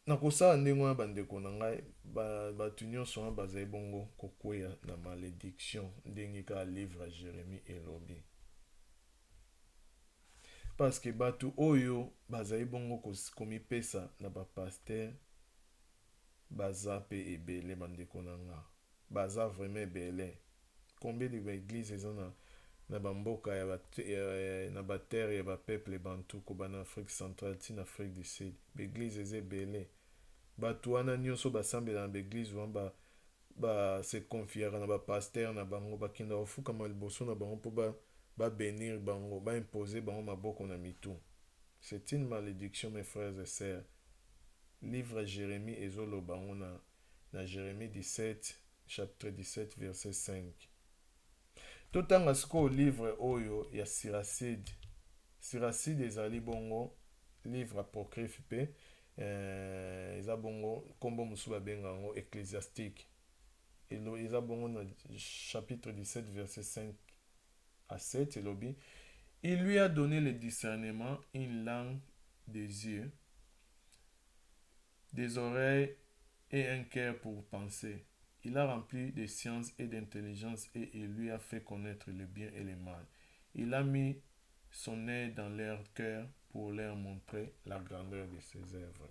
na kosala ndenge wana bandeko na ngai bato nyonso wana bazali bongo kokweya na malédiction ndenge kaka livre ya Jérémie elobi. parce que bato oyo bazali bongo komipesa na bapaster baza pe ebele bandeko na nga, baza vraiment ebele. Combien de baeglise eza na bamboka na baterre ya bapeuple bantu koba na Afrique centrale ti na Afrique du Sud, baeglise eza ebele. Bato wana nyonso basambela na baeglise wana se confiera na bapaster na bango, bakenda kofukama liboso na bango mpo bénir bango, imposer bango maboko na mitu. C'est une malédiction, mes frères et sœurs. Livre Jérémie ezoloba ngo na Jérémie 17 chapitre 17 verset 5. Totanga siko livre oyo ya Siracide. Siracide ezali bongo livre apocryphe pe eza bongo kombo mosusu babenga yango ecclésiastique. Eza bongo na chapitre 17 verset 5 à 7 elobi: il lui a donné le discernement, une langue, des yeux, des oreilles et un cœur pour penser. Il a rempli de science et d'intelligence et il lui a fait connaître le bien et le mal. Il a mis son nez dans leur cœur pour leur montrer la grandeur de ses œuvres.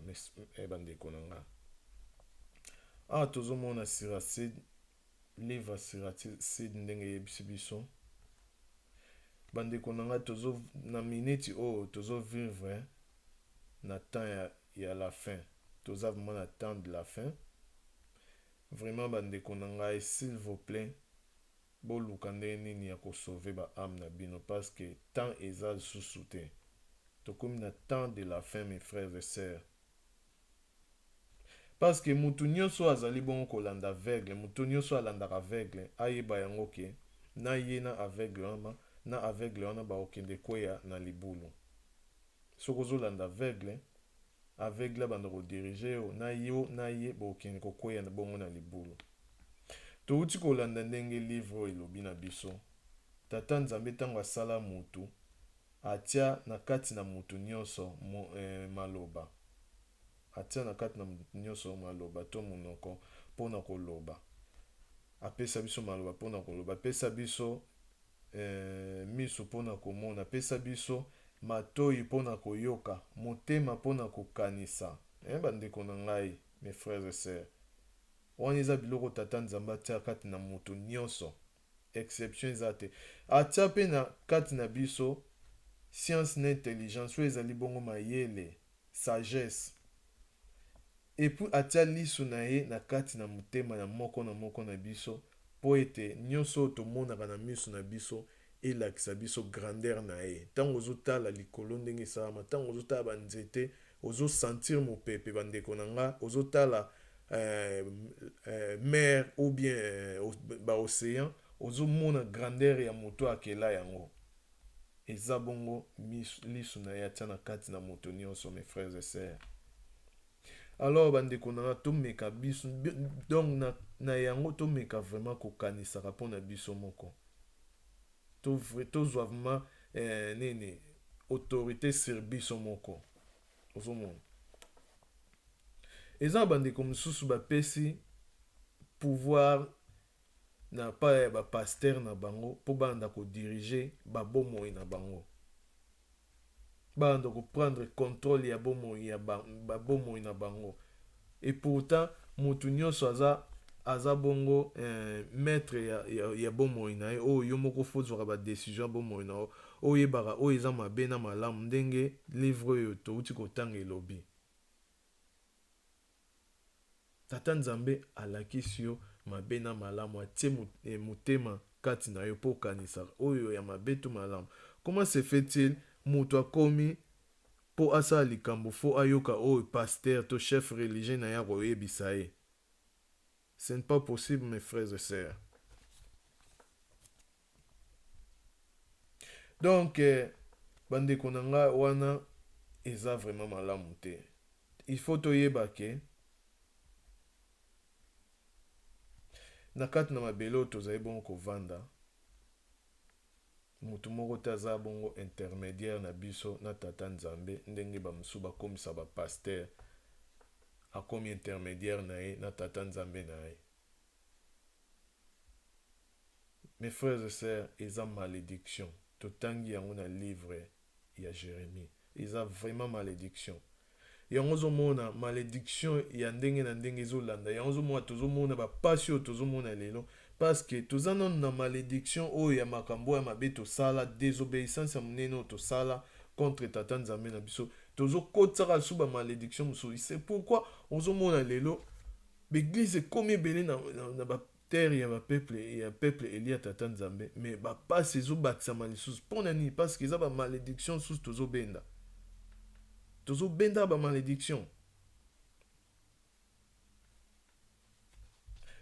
Ah, tozomona Siracide, livre Siracide ndenge yebisi biso. Bandeko na nga na minute oyo tozo vivre na temps ya la fin. Toza vraiment na temps de la fin. Vraiment bandeko na nga, s'il vous plaît, boluka ndenge nini ya kosauve ba âme na bino parce que temps eza lisusu te. Tokomi na temps de la fin, mes frères et sœurs. Parce que mutu nyonso azali bongo kolanda aveugle, mutu nyonso alandaka aveugle ayeba yango ke na ye na aveugle wana baokende kweya na libulu. Soki ozolanda aveugle banda kodirige yo na ye baokende kokweya na bongo na libulu. Touti kolanda ndenge livre oyo elobi na biso. Tata Nzambe ntango asala mutu atia na kati na mutu nyonso maloba. Atia na kati na mutu nyonso maloba to monoko mpona koloba. Apesa biso maloba mpona koloba. Apesa biso miso mpona komona. Apesa biso matoi mpona koyoka. Motema mpona kokanisa. Bandeko na ngai, mes frères et sœurs. Wana eza biloko Tata Nzambe atia kati na mutu nyonso. Exception eza te. Atia pe na kati na biso science na intelligence oyo ezali bongo mayele, sagesse. Et puis atia liso na ye na kati na motema na moko na biso po ete nyonso tomonaka na miso na biso elakisa biso grandeur na ye. Ntango ozotala likolo ndenge esalama, ntango ozotala banzete, ozosentir mopepe bandeko na nga, ozotala mer ou bien océan, ozomona grandeur ya moto akela yango. Eza bongo liso na ye atia na kati na moto nyonso, mes frères et sœurs. Alors bandeko na nga tomeka biso donc na yango tomeka vraiment kokanisaka mpona biso moko. Tozwa vraiment autorité sur biso moko. Ozomona. Eza bandeko mosusu bapesi pouvoir na pa ya bapaster na bango mpo banda kodirige babomoi na bango. Banda koprendre contrôle ya babomoi na bango. Et pourtant, mutu nyonso aza bongo maître ya bomoi na ye, oyo yo moko fozwaka ba décision bomoi na oyo yebaka oyo eza mabe na malamu ndenge livre oyo touti kotanga elobi. Tata Nzambe alakisi yo mabe na malamu, atie motema kati na yo po kanisa oyo ya mabe to malamu. Comment se fait-il mutu akomi po asala likambo fo ayoka oyo pasteur to chef religieux na ya koyebisa ye? Ce n'est pas possible, mes frères et sœurs. Donc bandeko na nga wana eza vraiment malamu te. Il faut toyeba ke na kati na mabele oyo tozali bongo kovanda, mutu moko te aza bongo intermédiaire na biso na Tata Nzambe ndenge bamosusu bakomisa bapaster akomi intermédiaire na ye na Tata Nzambe na ye. Mes frères et sœurs, eza malédiction. Totangi yango na livre ya Jérémie. Eza vraiment malédiction. Yango ozomona malédiction ya ndenge na ndenge ezolanda. Yango ozomona tozomona bapasi oyo tozomona lelo. Parce que toza nanu na malédiction oyo ya makambo ya mabe tosala, désobéissance ya monene oyo tosala contre tata nzambe na biso. Tozokotisaka lisusu bamalédiction mosusu. C'est pourquoi ozomona lelo l'église ekomi ebele na baterre ya peuple eli ya tata nzambe. Mais bapasi ezobatisama lisusu. Mpona nini? Parce que eza bamalédiction mosusu tozobenda. Tozobenda bamalédiction.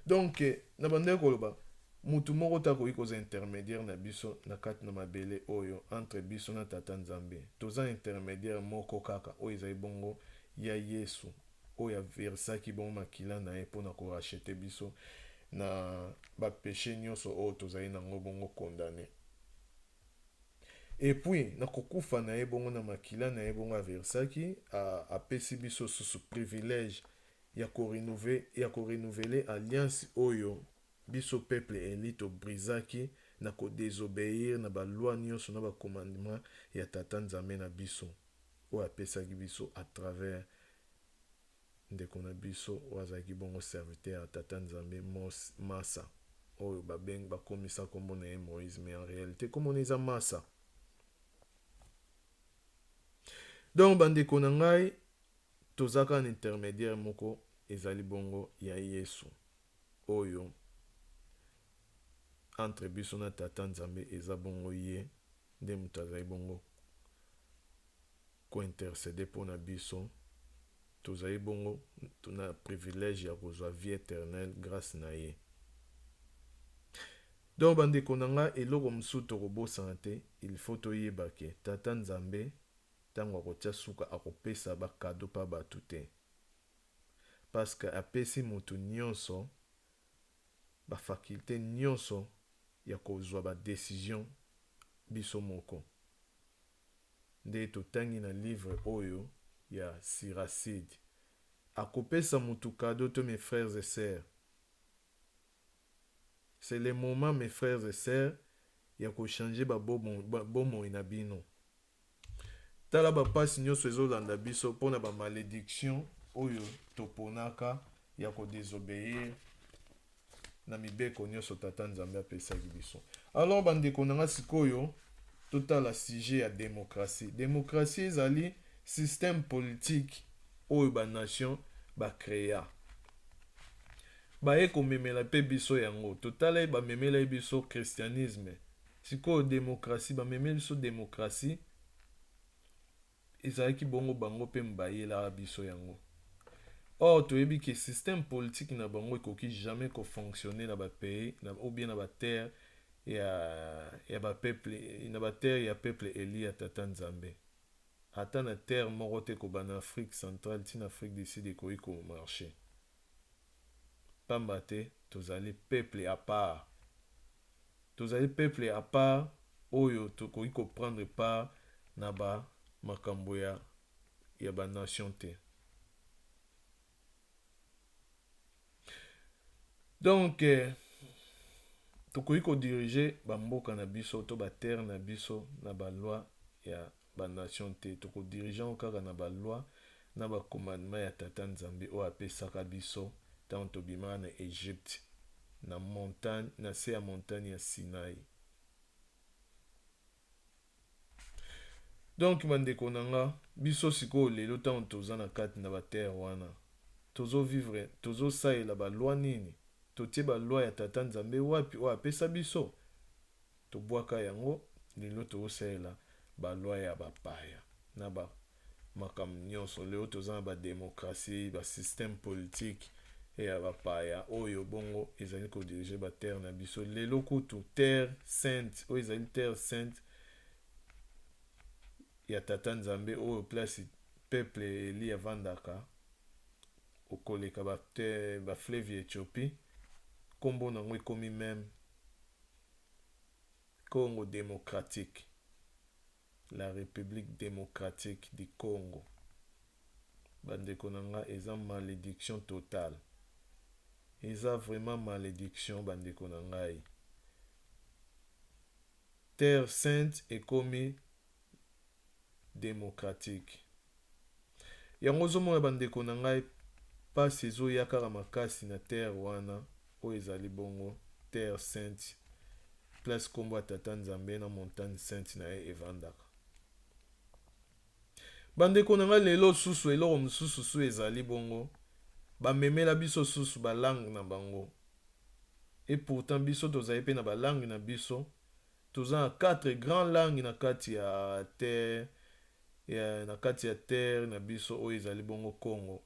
Donc na bandeko koloba mutu moko takoki koza intermédiaire na biso na kati na mabele oyo entre biso na tata nzambe. Toza intermédiaire moko kaka oyo ezali bongo ya Yesu oyo aversaki bongo makila na ye mpona korachete biso na bapéché nyonso oyo tozali nango bongo condamné. Et puis na kokufa na ye bongo na makila na ye bongo aversaki apesi biso susu privilège ya korenouveler alliance oyo biso peuple eli tobrisaki na kodésobéir na baloi nyonso na bacommandement ya tata nzambe na biso oyo apesaki biso à travers ndeko na biso oyo azalaki bongo serviteur ya tata nzambe Massa oyo bakomisa kombo na ye Moïse, mais en réalité kombo na eza Massa. Donc bandeko na ngai tozaka un intermédiaire moko ezali bongo ya Yesu oyo entre biso na tata nzambe eza bongo ye nde moto azali bongo kointercede mpona biso. Tozali bongo tuna privilège ya kozwa vie éternelle grâce na ye. Donc bandeko na nga eloko mosusu tokobosana te, il faut toyeba ke tata nzambe ntango akotia suka akopesa bakado pa bato te. Parce que apesi moto nyonso bafaculté nyonso ya kozwa badécision biso moko. Nde totangi na livre oyo ya Siracide. Akopesa moto kado to mes frères et sœurs. C'est le moment mes frères et sœurs ya kochanger bomoi na bino. Tala bapasi nyonso ezolanda biso mpona bamalédiction oyo toponaka ya kodésobéir na mibeko nyonso tata nzambe apesaki biso. Alors bandeko na nga sikoyo totala sujet ya démocratie. Démocratie ezali système politique oyo banation bacréa. Baye komemela pe biso yango. Totala bamemela biso christianisme. Sikoyo démocratie bamemela biso démocratie ezalaki bongo bango pe mbayela biso yango. Or toyebi ke système politique na bango ekoki jamais kofonctionner na bapays ou bien na baterre ya bapeuple na baterre ya peuple eli ya tata nzambe. Ata na terre moko te kobana Afrique centrale tina Afrique du Sud ekoki komarche. Pamba te tozali peuple à part. Tozali peuple à part oyo tokoki koprendre part na ba makambo ya ba nation te. Donc tokoki kodiriger bamboka na biso to baterre na biso na baloi ya banation te. Tokodiriger kaka na baloi na bacommandement ya tata nzambe oyo apesaka biso ntango tobimaka na Égypte na montagne na se ya montagne ya Sinaï. Donc bandeko na nga biso sikoyo lelo ntango toza na kati na baterre wana tozovivre tozosalela baloi nini? Totie baloi ya tata nzambe wapi oyo apesa biso? Tobwaka yango lelo tozosalela baloi ya bapaya na makambo nyonso. Lelo toza na badémocratie basystème politique ya bapaya oyo bongo ezali kodirige baterre na biso. Lelo kutu terre sainte oyo ezali terre sainte ya tata nzambe oyo place peuple eli avandaka okoleka bafleuve ya Éthiopie. Kombo nango ekomi même Congo démocratique, la République démocratique du Congo. Bandeko na nga eza malédiction totale. Eza vraiment malédiction bandeko na ngai. Terre sainte ekomi démocratique. Yango ozomona bandeko na ngai pasi ezoya kaka makasi na terre wana oyo ezali bongo terre sainte, place kombo ya tata nzambe na montagne sainte na ye evandaka. Bandeko na ngai lelo susu eloko mosusu su ezali bongo bamemela biso susu balangue na bango. Et pourtant biso tozali pe na balangue na biso, toza na 4 grandes langues na kati ya terre, na kati ya terre na biso oyo ezali bongo Congo,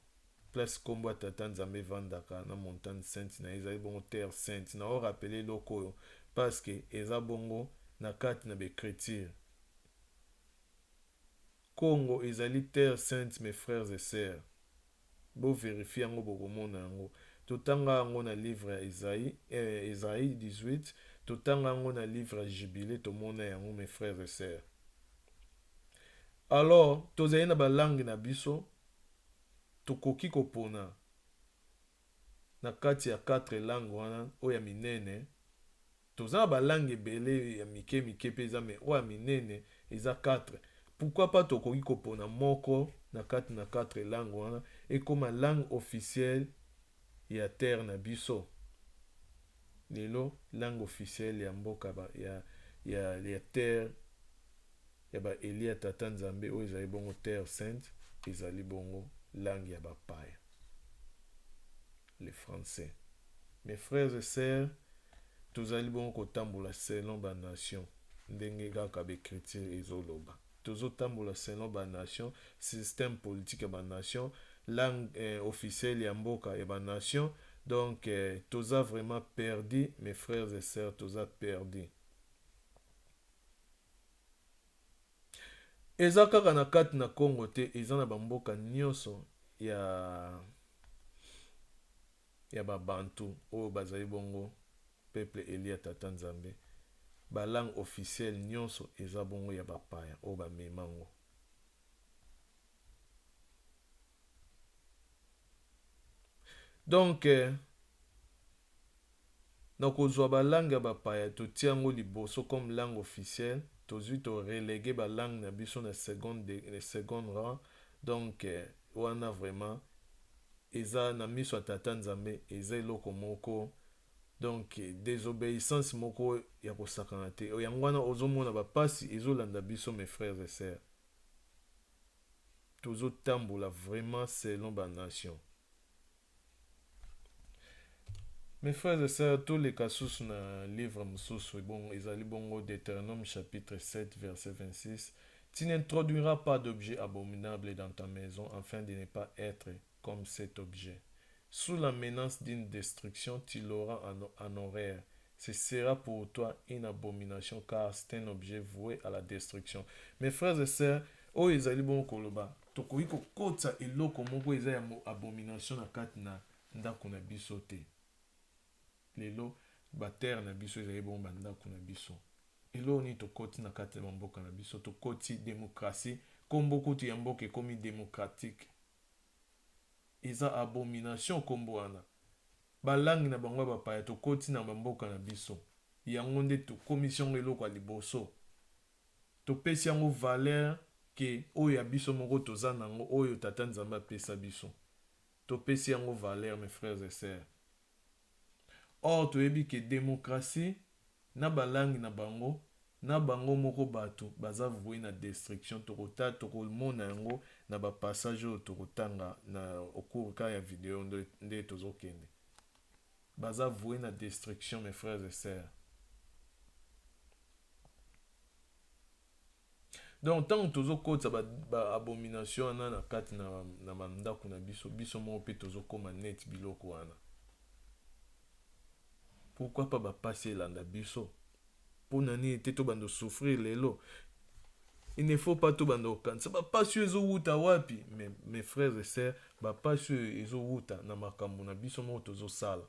place kombo ya tata nzambe evandaka na montagne sainte na ezali bongo terre sainte. Na o rappeler eloko oyo parce que eza bongo na kati na bécriture. Congo ezali terre sainte mes frères et sœurs. Bo vérifier yango bokomona yango. Totanga yango na livre ya Isaïe 18, totanga yango na livre ya Jubilé, tomona yango mes frères et sœurs. Alors, tozali na balangue na biso, tokoki kopona na kati ya 4 langues wana oyo ya minene. Toza na balangue ebele ya mike mike pe eza me oyo ya minene eza 4. Pourquoi pas tokoki kopona moko na kati na 4 langues wana ekoma langue officielle ya terre na biso. Lelo langue officielle ya mboka ya terre ya ba Elia tata nzambe oyo ezali bongo terre sainte, ezali bongo langue ya bapaya, le français. Mes frères et sœurs, tozali bongo kotambola selon ba nation ndenge kaka bécriture ezoloba. Tozotambola selon ba nation, système politique ya ba nation, langue officielle ya mboka ya ba nation. Donc toza vraiment perdu mes frères et sœurs, toza perdu. Eza kaka na kati na Congo te, eza na bamboka nyonso ya babantu oyo bazali bongo peuple Elia tata nzambe. Ba langue officielle nyonso eza bongo ya bapaya oyo bamemango. Donc na kozwa ba langue ya bapaya totia yango liboso comme langue officielle, tozwi to reléguer ba langue na biso na second rang. Donc wana vraiment eza na miso ya tata nzambe eza eloko moko, donc désobéissance moko ya kosakana te. Yango wana ozomona bapasi ezolanda biso mes frères et sœurs. Tozotambola vraiment selon ba nation. Mes frères et sœurs, tous les cas sous na livre moussous, bon, ezali bongo Deutéronome chapitre 7 verset 26. Tu n'introduiras pas d'objet abominable dans ta maison afin de ne pas être comme cet objet. Sous la menace d'une destruction, tu l'auras en horreur. Ce sera pour toi une abomination car c'est un objet voué à la destruction. Mes frères et sœurs, oh ezali bongo koloba, tokoki kokotsa eloko moko eza ya abomination na kati na ndako na biso te. Lelo baterre na biso ezali bongo bandako na biso. Elo ni tokoti na kati na mboka na biso, tokoti démocratie, kombo kuti ya mboka ekomi démocratique. Eza abomination kombo wana. Balangi na bango bapaya tokoti na mboka na biso. Yango nde tokomi yango eloko ya liboso. Topesi yango valeur ke oyo ya biso moko toza nango oyo tata nzambe apesa biso. Topesi yango valeur mes frères et sœurs. Or toyebi ke démocratie na balangi na bango moko bato baza voué na destruction. Tokomona yango na bapassage oyo tokotanga na okurka ya video nde tozokende. Baza voué na destruction mes frères et sœurs. Donc tant tozokotsa ba abomination na kati na mandako na biso moko pe tozokoma net biloko wana. Pourquoi pas bapasi elanda biso? Pour nani ete to bando souffrir lelo? Il ne faut pas to bando kansa. Bapasi ezo wuta wapi? Mes frères et sœurs, bapasi ezo wuta na makambo na biso moko tozo sala.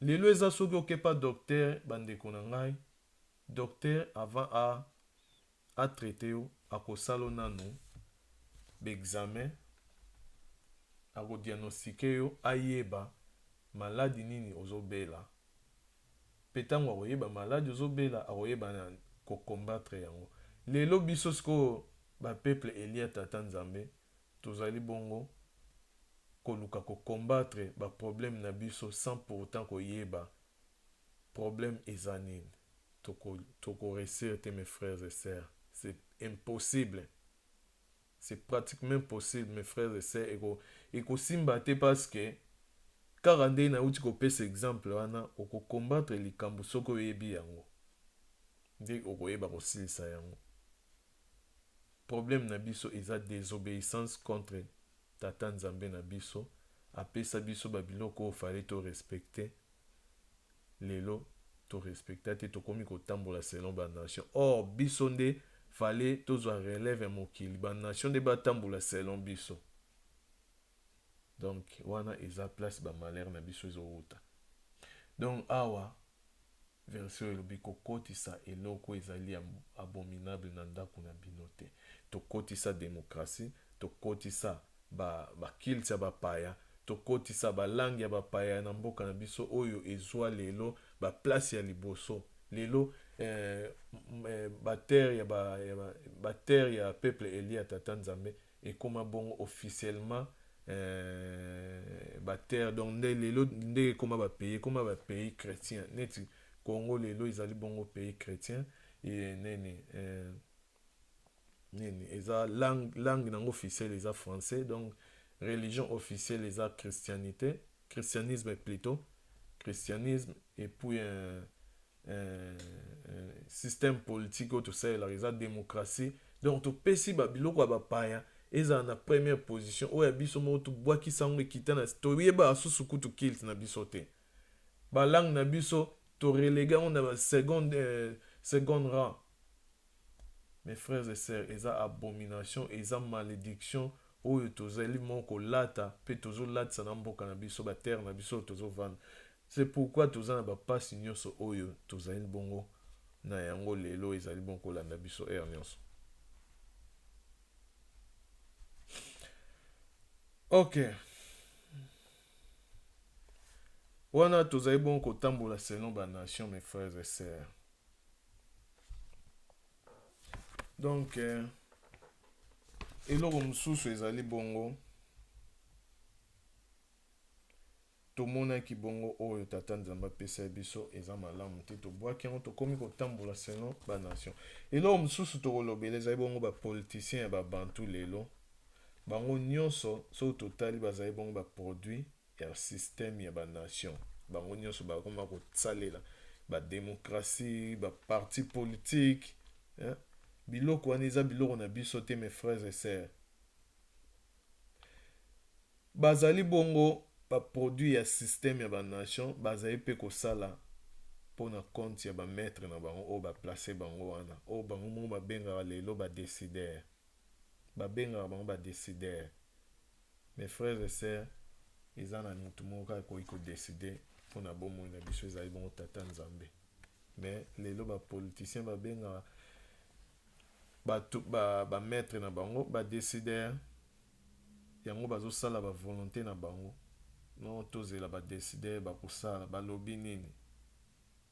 Lelo eza soki okepa docteur bandeko na ngai. Docteur avant a traité yo akosalo nano examen ako diagnostiquer yo ayeba maladie nini ozobela. Petango akoyeba maladi ozobela akoyeba na ko combattre yango. Lelo biso sko peuple elia tata nzambe tozali bongo koluka combattre ba problème na biso sans pourtant koyeba problème eza nini. Toko réussir te mes frères et sœurs, c'est impossible. C'est pratiquement impossible mes frères et sœurs et ko simba te parce que kaka nde na uti kopesa exemple wana combattre likambo soko oyebi yango nde okoyeba kosilisa yango. Problème na biso eza désobéissance contre tata nzambe na biso apesa biso babiloko fallait to respecter lelo to respecter te tokomi kotambola selon ba nation. Or biso nde fallait tozwa relève mokili ba nation nde batambola selon biso. Donc wana eza place ba malheur na biso ezouta. Donc awa version elobi kokotisa eloko ezali abominable na ndako na bino te. Tokotisa démocratie, tokotisa ba kilti ya bapaya, tokotisa balangi ya bapaya na mboka na biso oyo ezwa lelo ba place ya liboso. Lelo baterre ya peuple elia tata nzambe ekoma bongo officiellement baterre. Donc nde lelo nde ekoma bapays, ekoma bapays chrétien. Neti Congo lelo ezali bongo pays chrétien et nene eza langue nango officielle eza français. Donc religion officielle eza christianisme plutôt, christianisme. Et puis système politique au tout ça eza démocratie. Donc to pesi ba biloko ya bapaya eza na première position oya biso mo to bwaki sango ekitana to yeba asusu kutu kilt na biso te. Ba langue na biso to relégué on a second rang. Mes frères et sœurs, eza abomination, eza malédiction oyo tozali moko lata pe tozo lata na mboka na biso ba terre na biso tozo vanda. C'est pourquoi tozana ba passe nyonso oyo tozali bongo na yango lelo ezali bongo landa biso nyonso. OK. Wana tozali bongo kotambola selon ba nation mes frères et sœurs. Donc eloko mosusu ezali bongo tomonaki bongo oyo tata nzambe apesa biso eza malamu te tobwaki yango tokomi kotambola selon ba nation. Eloko mosusu tokolobela ezali bongo bapoliticien ya babantu lelo bango nyonso so totali bazali bongo baproduit ya système ya banation. Bango nyonso bakoma kosalela badémocratie baparti politique biloko wana eza biloko na biso te mes frères et sœurs. Bazali bongo baproduit ya système ya banation bazali pe kosala mpona compte ya bamaître na bango oyo baplace bango wana oyo bango mongo babengaka lelo badécideur. Babengaka bango badécideur. Mes frères et sœurs eza na motu moko kaka koki kodécide mpona bomoi na biso ezali bongo tata nzambe. Mais lelo bapoliticien babengaka bamaître na bango badécideur yango bazosala bavolonté na bango no tozela badécideur bakosala balobi nini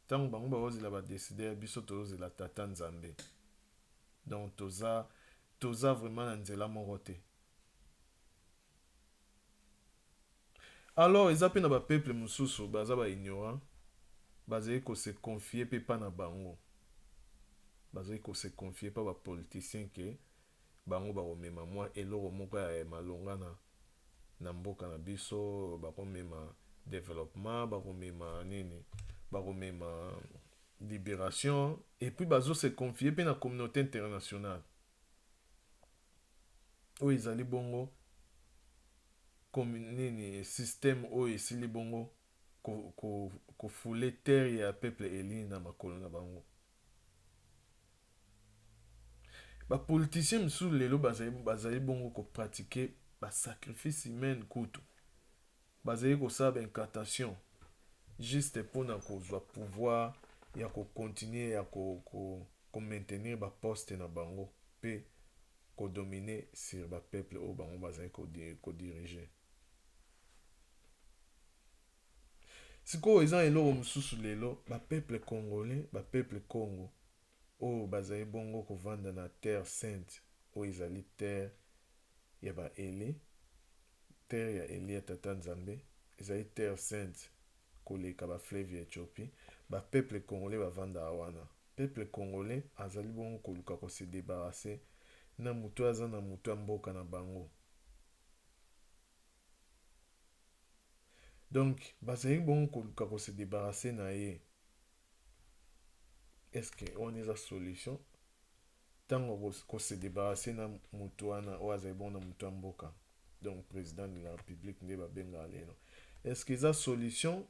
ntango bango bakozela badécideur biso tozozela tata nzambe. Donc toza vraiment na nzela moko te. Alors eza pe na bapeuple mosusu baza baignorant bazali kose confier pe pa na bango. Bazali kose confier pa bapoliticien ke bango bakomema mwa eloko moko ya malonga na mboka na biso bakomema développement bakomema nini bakomema libération et puis bazo se confier pe na communauté internationale oyo ezali bongo nini système oyo esili bongo kofule terre ya peuple eli na makolo na bango. Bapoliticien mosusu lelo bazali bongo kopratike basacrifice humaine kutu bazali kosala baincantation juste mpona kozwa pouvoir ya kocontinue ya komaintenir baposte na bango mpe kodomine sur bapeuple oyo bango bazali kodirige. Sikoyo eza eloko mosusu lelo bapeuple congolais bapeuple congo oyo bazali bongo kovanda na terre sainte oyo ezali terre ya baele, terre ya eli ya tata nzambe, ezali terre sainte koleka bafleuve ya Éthiopie. Bapeuple congolais bavanda wana. Peuple congolais azali bongo koluka kose débarrasser na mutu aza na mutu ya mboka na bango. Donc bazali bongo koluka kose débarrasser na ye. Est-ce que on eza solution? Tango kose débarrasser na mutu wana o azali bongo na mutu ya mboka. Donc président de la République nde babenga lelo. Est-ce que eza solution?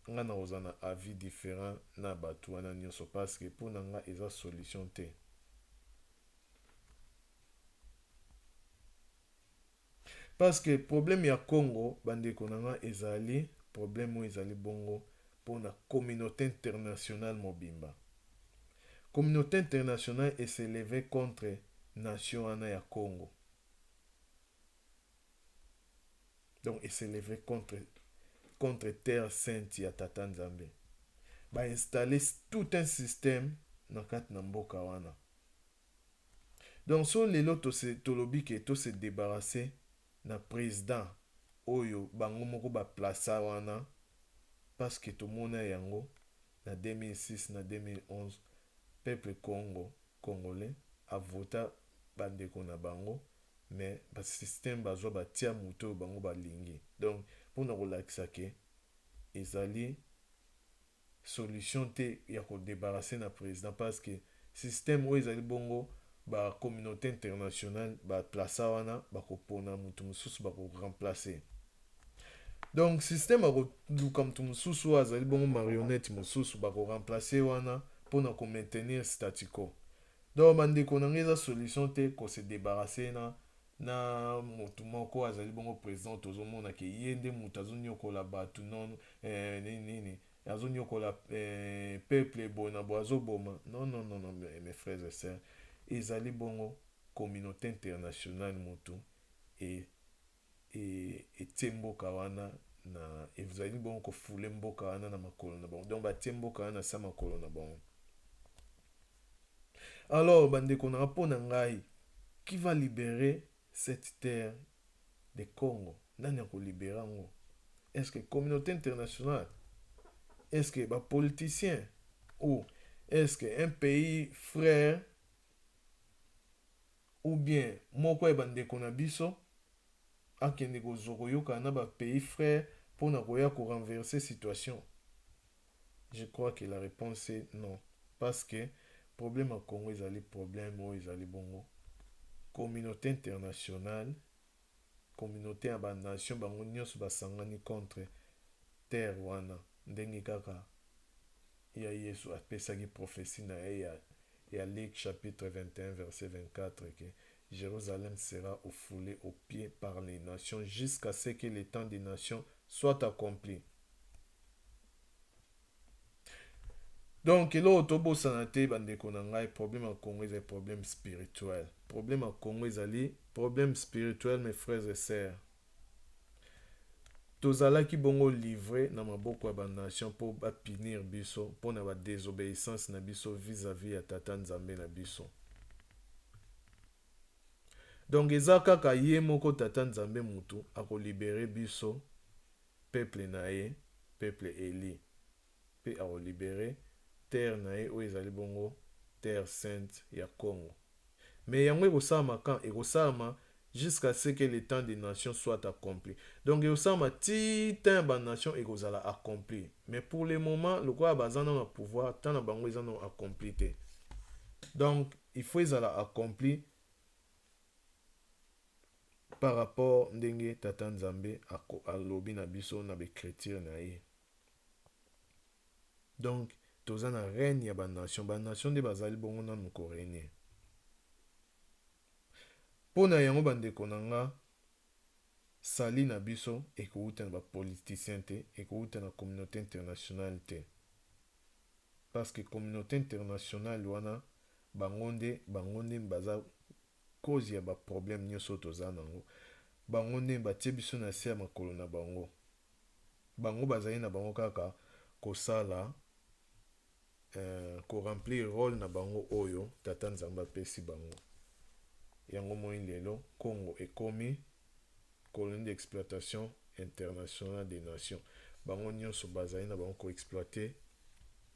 Nga na ozana avis différent na batu wana nyonso parce que pour nga eza solution te. Parce que problème ya Congo bandeko nanga ezali problème oyo ezali bongo pour na communauté internationale mobimba. Communauté internationale est s'élevé contre nation wana ya Congo. Donc il s'est levé contre terre sainte ya tata nzambe. Ba installer tout un système na kat na mboka wana. Donc so lelo tolobi ke to se débarrasser na président oyo bango moko ba plaça wana parce que to mona yango na 2006 na 2011 peuple congolais a voté bandeko na bango mais ba système bazwa batia muto bango balingi. Donc pour na kolakisa ke ezali solution te ya ko débarrasser na président parce que système oyo ezali bongo ba communauté internationale ba plaça wana ba ko pona mutu mususu ba ko remplacer. Donc système ako luka mutu mususu azali bongo marionnette mususu ba ko remplacer wana pona ko maintenir statu quo. Donc bandeko na ngeza solution te ko se débarrasser na mutu moko azali bongo président tozomona ke yende mutu azonyokola batu non nini azonyokola peuple bona bo azoboma. Non mes frères et sœurs, ezali bongo communauté internationale mutu et etie mboka wana na ezali bongo kofule mboka wana na makolo na bango. Donc batie mboka wana sa makolo na bango. Alors bandeko na rapona ngai, qui va libérer cette terre de Congo? Nani a libérer ngo? Est-ce que communauté internationale? Est-ce que les politiciens? Ou est-ce qu'un pays frère? Ou bien moko e bandeko na biso akende kozokoyoka na ba pays frère pour na koya ko renverser situation? Je crois que la réponse est non. Parce que problème à Congo ezali problème o ezali bongo communauté internationale, communauté ya ba nation bango nyonso basangani contre terre wana ndenge kaka ya Yesu apesaki prophétie na ya Luc chapitre 21 verset 24 que Jérusalem sera foulée aux pieds par les nations jusqu'à ce que le temps des nations soit accompli. Donc là autobosana te bandeko na ngai problème à Congo est un problème spirituel. Problème à Congo ezali problème spirituel mes frères et sœurs. Tozalaki bongo livré na maboko ya ba nation pour ba punir biso pour na ba désobéissance na biso vis-à-vis ya tata nzambe na biso. Donc eza kaka ye moko tata nzambe mutu ako libérer biso peuple na ye, peuple Eli. Pe ako libérer terre na ye oyo ezali bongo terre sainte ya Congo. Mais yango ekosama quand? Ekosama jusqu'à ce que le temps des nations soit accompli. Donc ekosama ti temps ba nation ekozala accompli. Mais pour le moment, le quoi bazana na pouvoir, tant na bango ezana accompli te. Donc il faut ezala accompli par rapport ndenge tata nzambe alobi na biso na bekriture na ye. Donc toza na règne ya ba nation nde bazali bongo nanu ko régner. Pona yango bandeko na nga sali na biso ekouta na ba politicien te, ekouta na communauté internationale te. Parce que communauté internationale wana bangonde baza cause ya ba problème nyonso toza nango. Bangonde batie biso na se ya makolo na bango. Bango bazali na bango kaka kosala remplir rôle na bango oyo tata nzambe apesi bango. Yango moi lelo Congo ekomi colonie d'exploitation internationale des nations. Bango nyonso bazali na bango ko exploiter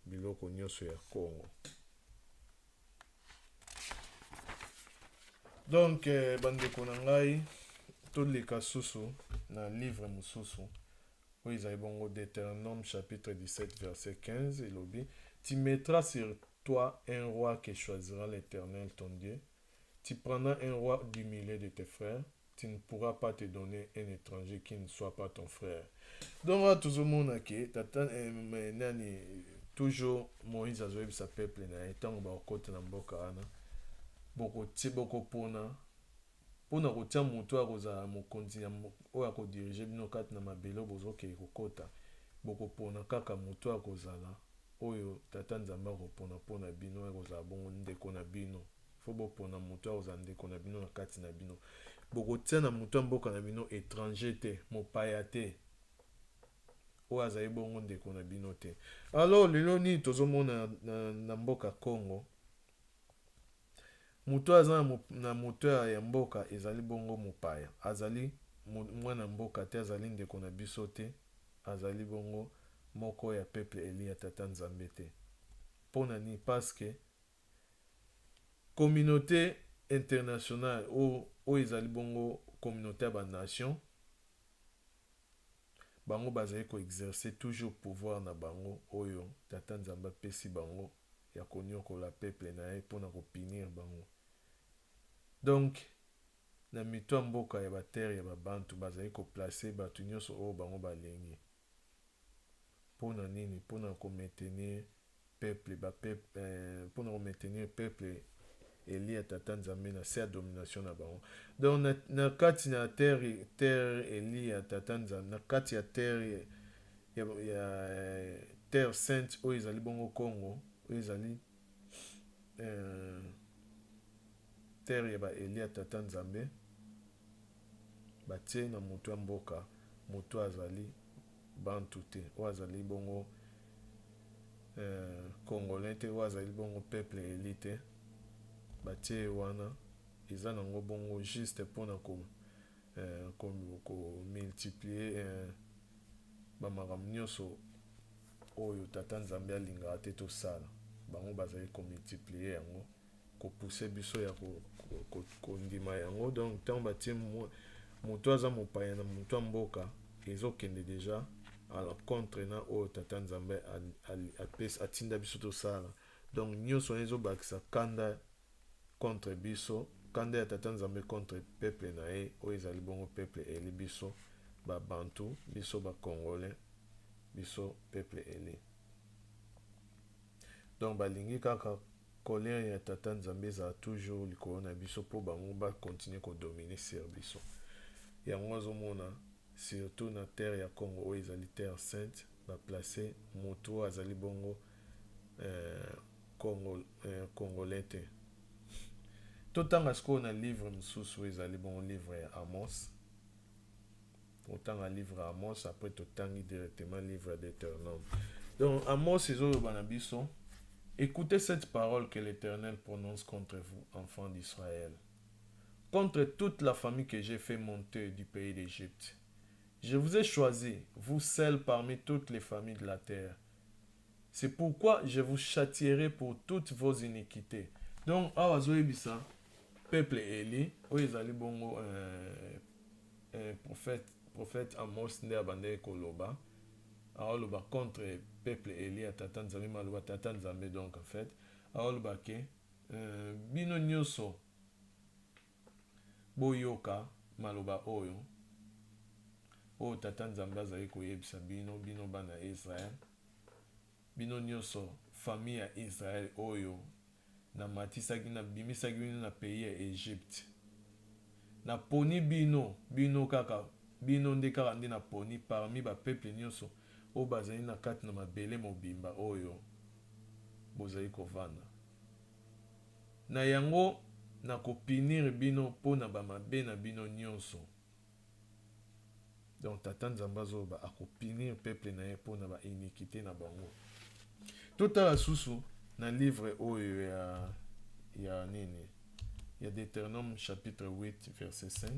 biloko nyonso ya Congo. Donc bandeko na ngai toleka susu na livre mosusu oyo ezali bongo Deutéronome chapitre 17 verset 15 elobi: tu mettras sur toi un roi que choisira l'Éternel ton Dieu. Tu prendras un roi du milieu de tes frères. Tu ne pourras pas te donner un étranger qui ne soit pas ton frère. Donc là, tout le monde qui nani toujours Moïse a joué sa peuple na etango ba côté na mboka ana boko ti boko pona kotia moto akozala mokonzi oyo akodirige bino kati na mabelo bozoke kokota boko pona kaka moto akozala oyo tata nzambe akopona mpona bino akozala bongo ndeko na bino. Fo bopona moto akozala ndeko na bino na kati na bino. Bokotia na moto mboka na bino étranger te, mopaya te, oyo azali bongo ndeko na bino te. Alors lelo nini tozomona na mboka Congo, moto aza na moto ya mboka ezali bongo mopaya, azali mwana mboka te, azali ndeko na biso te, azali bongo moko ya peuple eli ya tata nzambe te. Pona ni parce que communauté internationale oyo ezali bongo communauté ya banation, bango bazali ko exercer toujours pouvoir na bango oyo tata nzambe apesi bango ya konyokola peuple na ye mpona kopinir bango. Donc na mito ya mboka ya batere ya babantu bazali koplace bato nyonso oyo bango balengi. Mpona nini? Mpona komaintenir peuple mpona komaintenir peuple eli ya tata nzambe na se ya domination na bango. Donc na kati na terre eli ya tata nzambe, na kati ya terre ya terre sainte oyo ezali bongo Congo, oyo ezali terre ya ba eli ya tata nzambe, batie na moto ya mboka, moto azali bantu te, oyo azali bongo congolais te, oyo azali bongo peuple eli te, batie wana eza nango bongo juste mpona multiplier bamakambo nyonso oyo tata nzambe alingaka te tosala. Bango bazali multiplier yango, pousser biso ya kondima yango. Donc tant batie moto aza mopaya na moto ya mboka ezokende déjà à la contre na oyo tata nzambe atinda biso tosala. Donc nyonso ezobakisa kanda contre biso, kanda ya tata nzambe contre peuple na ye oyo ezali bongo peuple eli biso babantu, biso bacongolais, biso peuple eli. Donc balingi kaka colère ya tata nzambe ezala toujours likolo na biso mpo bango bakontinue kodomine sur biso. Yango azomona surtout na terre ya Congo oyo ezali terre sainte, baplace moto azali bongo congolais te. Totanga sikoyo na livre mosusu ezali bongo livre ya Amos. Totanga livre ya Amos, après totangi directement livre de Deutéronome. Donc Amos ezoloba na biso: écoutez cette parole que l'Éternel prononce contre vous, enfants d'Israël, contre toute la famille que j'ai fait monter du pays d'Égypte. Je vous ai choisi, vous seuls parmi toutes les familles de la terre. C'est pourquoi je vous châtierai pour toutes vos iniquités. Donc, awazoebisa peuple eli, oyo ezali bongo prophète Amos nde abandaki koloba, aoloba contre peuple eli ya tata nzambe, maloba tata nzambe. Donc en fait aoloba ke bino nyonso boyoka maloba oyo tata nzambe azali koyebisa bino, bino bana Israël, bino nyonso famille ya Israël oyo namatisaki nabimisaki bino na pays ya Égypte. Naponi bino kaka, bino nde kaka nde naponi parmi bapeuple nyonso oyo bazali na kati na mabele mobimba oyo bozali kovanda. Na yango nakopinir bino mpona bamabe na bino nyonso. Donc tata nzambe azoloba akopinir peuple na ye mpona bainiquité na bango. totala susu na livre oyo ya nini, ya Deutéronome chapitre 8 verset 5.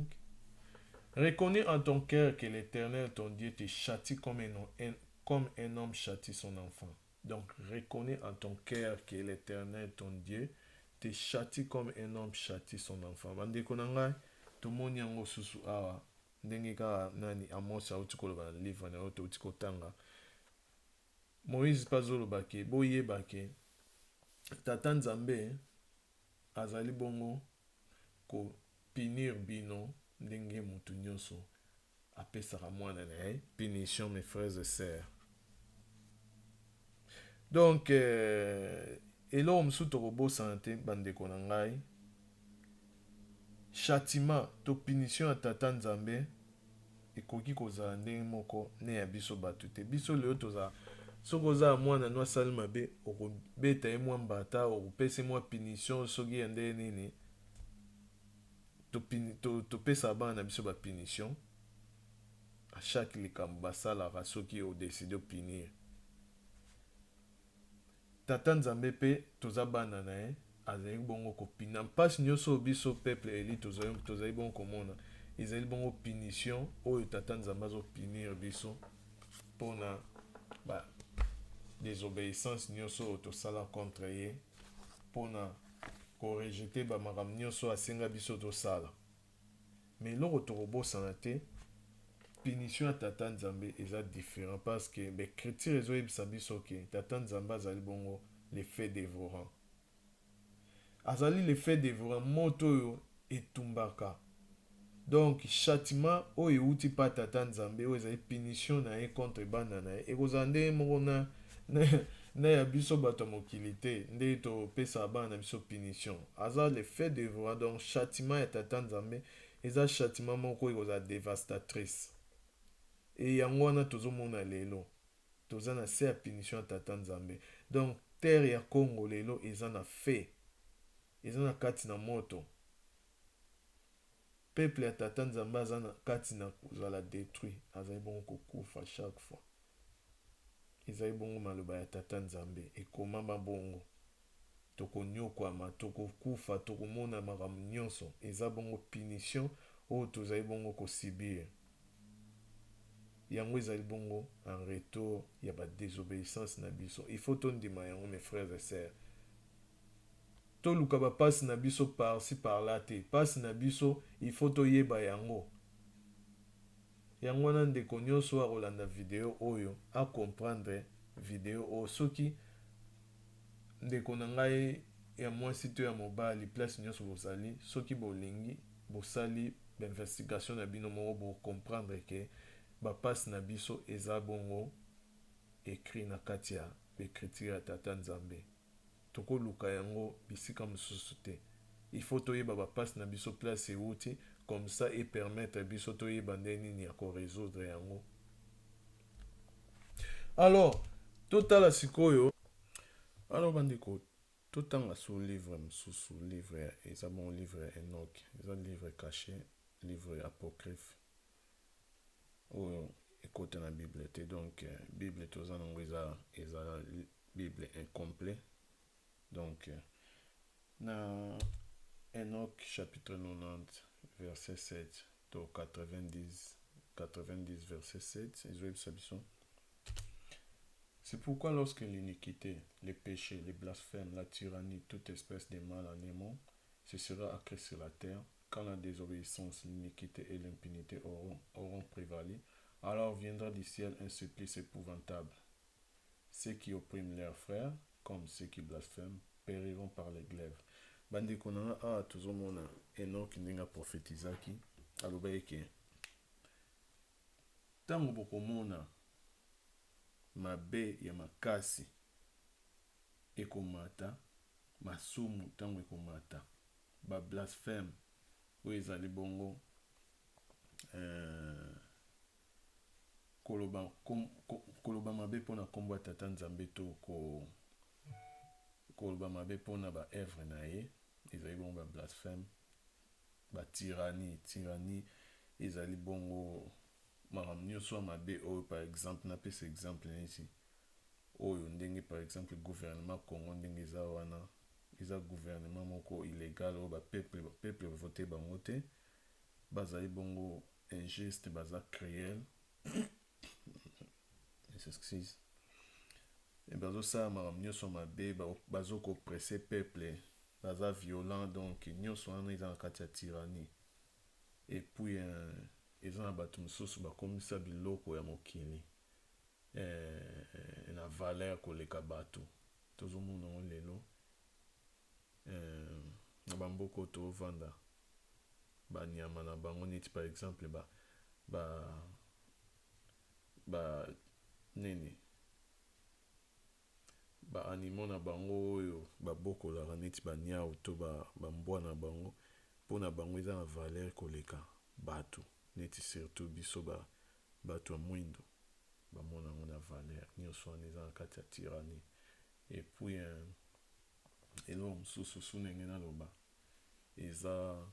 Reconnais en ton cœur que l'Éternel ton Dieu te châtie comme un homme châtie son enfant. Donc reconnais en ton cœur que l'Éternel ton Dieu te châtie comme un homme châtie son enfant. Bandeko na ngai tomoni yango susu awa ndenge kaka nani Amos auti koloba na livre na oyo touti kotanga. Moïse mpe azoloba ke boyeba ke tata Nzambe azali bongo kopinir bino ndenge mutu nyonso apesaka mwana na ye punition, mes frères et sœurs. Donc eloko mosusu tokobosana te bandeko na ngai, châtiment to punition ya tata Nzambe ekoki kozala ndenge moko ne ya biso bato te. Biso lelo tozala soki oza mwana no asali mabe okobeta ye mwa mbata, okopesa mwa punition soki ya ndenge nini, topesa bana na biso bapunition à chaque likambo basalaka soki odeside opinir. Tata Nzambe pe toza bana na ye azali bongo kopina mpasi nyonso biso peuple eli tozali bongo komona ezali bongo punition oyo tata Nzambe azopinir biso mpona désobéissance nyonso oyo tosala contre ye, mpona korejete bamakambo nyonso asenga biso tosala. Mais eloko tokobosana te, punition ya tata Nzambe eza différent parce que l'écriture ezoyebisa biso ke tata Nzambe azali bongo le feu dévorant. Azali le feu dévorant, moto oyo etumbaka. Donc châtiment oyo euti pa tata Nzambe oyo ezali punition na ye contre bana na ye ekozala ndenge moko na ya biso bato ya mokili te nde topesa bana na biso punition. Aza le feu dévorant, donc châtiment ya tata Nzambe eza châtiment moko ekozala dévastatrice. Et yango wana tozomona lelo toza na se ya punition ya tata Nzambe. Donc terre ya Congo lelo eza na feu, eza na kati na moto. Peuple ya tata Nzambe aza na kati na kozala détruit, azali bongo kokufa chaque fois. Ezali bongo maloba ya tata Nzambe ekomama bongo, tokonyokwama, tokokufa, tokomona makambo nyonso, eza bongo punition oyo tozali bongo kosibir. Yango ezali bongo en retour ya ba désobéissance na biso. Il faut tondima yango mes frères et sœurs. Toluka ba passe na biso par-ci par-là te. Passe na biso, il faut toyeba yango. Yango wana ndeko nyonso akolanda video oyo a comprendre video oyo soki ndeko na ngai ya mwasi to ya mobali place nyonso bozali, soki bolingi bosali investigation na bino moko bo comprendre ke ba passe na biso eza bongo écrit na kati ya écriture ya tata Nzambe. Tokoluka yango bisika mosusu te. Il faut toyeba ba passe na biso place euti comme ça et permettre biso toyeba ndenge nini ya ko résoudre yango. Alors totala sikoyo, alors bandeko totanga sur livre mosusu, livre eza bon livre Enoch, eza livre caché, livre apocryphe oyo ekota na Bible te. Donc Bible toza nango eza Bible incomplet. Donc na Enoch chapitre 90 verset 7 to 90 verset 7 ezoyebisa biso: c'est pourquoi lorsque l'iniquité, les péchés, les blasphèmes, la tyrannie, toute espèce de mal en aimant, ce sera accru sur la terre, quand la désobéissance, l'iniquité et l'impunité auront prévalu, alors viendra du ciel un supplice épouvantable. Ceux qui oppriment leurs frères, comme ceux qui blasphèment, périront par les glaives. Bandeko na nga tozomona Enoch ndenge prophétisaki alobaki ke ntango bokomona mabe ya makasi ekomata, masumu ntango ekomata, ba blasphème oyo ezali bongo koloba mabe mpona kombo ya tata Nzambe to koloba mabe mpona ba œuvre na ye, ezali bongo ba blasphème, ba tyrannie ezali bongo makambo nyonso ya mabe oyo. Par exemple napesa exemple neti oyo ndenge par exemple gouvernement Congo ndenge eza wana eza gouvernement moko illégal oyo peuple vote bango te bazali bongo injuste baza cruel excuse et bazosala makambo nyonso mabe bazokopresse peuple baza violent donc nyonso wana eza na kati ya tyrannie et puis eza na bato mosusu bakomisa biloko ya mokili na valeur koleka bato tozomona yango lelo na bamboka oyo tovanda banyama na bango neti par exemple nini baanimaux na bango oyo babokolaka neti banyau to bambwa na bango mpona bango eza na valeur koleka bato neti surtout biso bato ya mwindo bamona yango na valeur nyonso wana eza na kati ya tyrannie et puis eloko mosusu su ndenge naloba eza